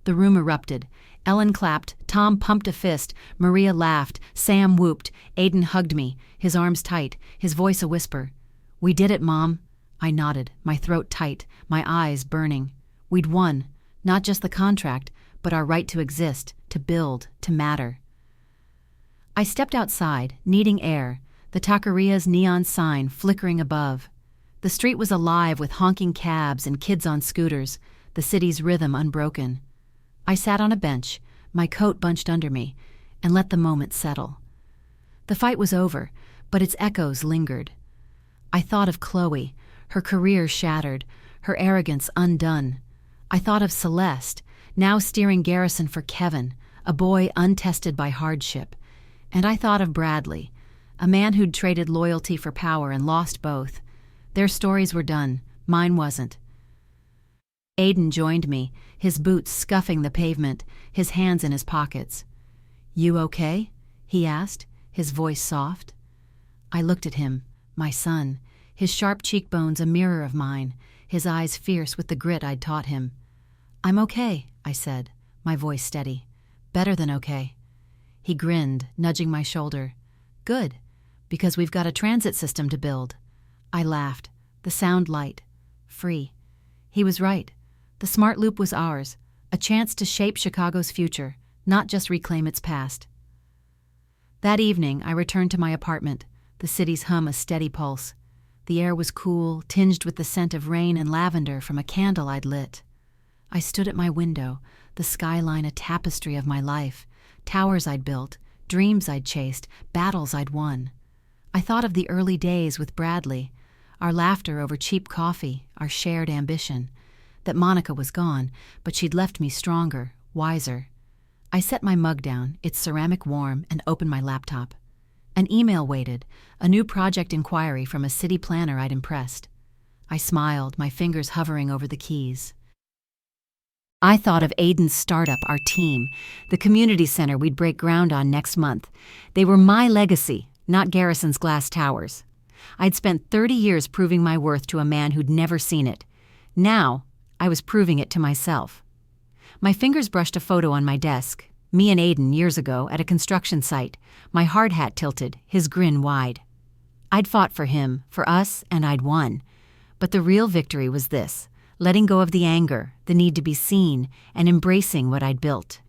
The room erupted. Ellen clapped, Tom pumped a fist, Maria laughed, Sam whooped, Aiden hugged me, his arms tight, his voice a whisper. We did it, Mom. I nodded, my throat tight, my eyes burning. We'd won, not just the contract, but our right to exist, to build, to matter. I stepped outside, needing air, the taqueria's neon sign flickering above. The street was alive with honking cabs and kids on scooters, the city's rhythm unbroken. I sat on a bench, my coat bunched under me, and let the moment settle. The fight was over, but its echoes lingered. I thought of Chloe, her career shattered, her arrogance undone. I thought of Celeste, now steering Garrison for Kevin, a boy untested by hardship. And I thought of Bradley, a man who'd traded loyalty for power and lost both. Their stories were done, mine wasn't. Aiden joined me, his boots scuffing the pavement, his hands in his pockets. "You okay?" he asked, his voice soft. I looked at him, my son, his sharp cheekbones a mirror of mine, his eyes fierce with the grit I'd taught him. "I'm okay," I said, my voice steady. "Better than okay." He grinned, nudging my shoulder. "Good, because we've got a transit system to build." I laughed, the sound light, free. He was right. The smart loop was ours, a chance to shape Chicago's future, not just reclaim its past. That evening, I returned to my apartment, the city's hum a steady pulse. The air was cool, tinged with the scent of rain and lavender from a candle I'd lit. I stood at my window, the skyline a tapestry of my life, towers I'd built, dreams I'd chased, battles I'd won. I thought of the early days with Bradley, our laughter over cheap coffee, our shared ambition. That Monica was gone, but she'd left me stronger, wiser. I set my mug down, its ceramic warm, and opened my laptop. An email waited, a new project inquiry from a city planner I'd impressed. I smiled, my fingers hovering over the keys. I thought of Aiden's startup, our team, the community center we'd break ground on next month. They were my legacy, not Garrison's glass towers. I'd spent 30 years proving my worth to a man who'd never seen it. Now, I was proving it to myself. My fingers brushed a photo on my desk, me and Aiden years ago at a construction site, my hard hat tilted, his grin wide. I'd fought for him, for us, and I'd won. But the real victory was this: letting go of the anger, the need to be seen, and embracing what I'd built.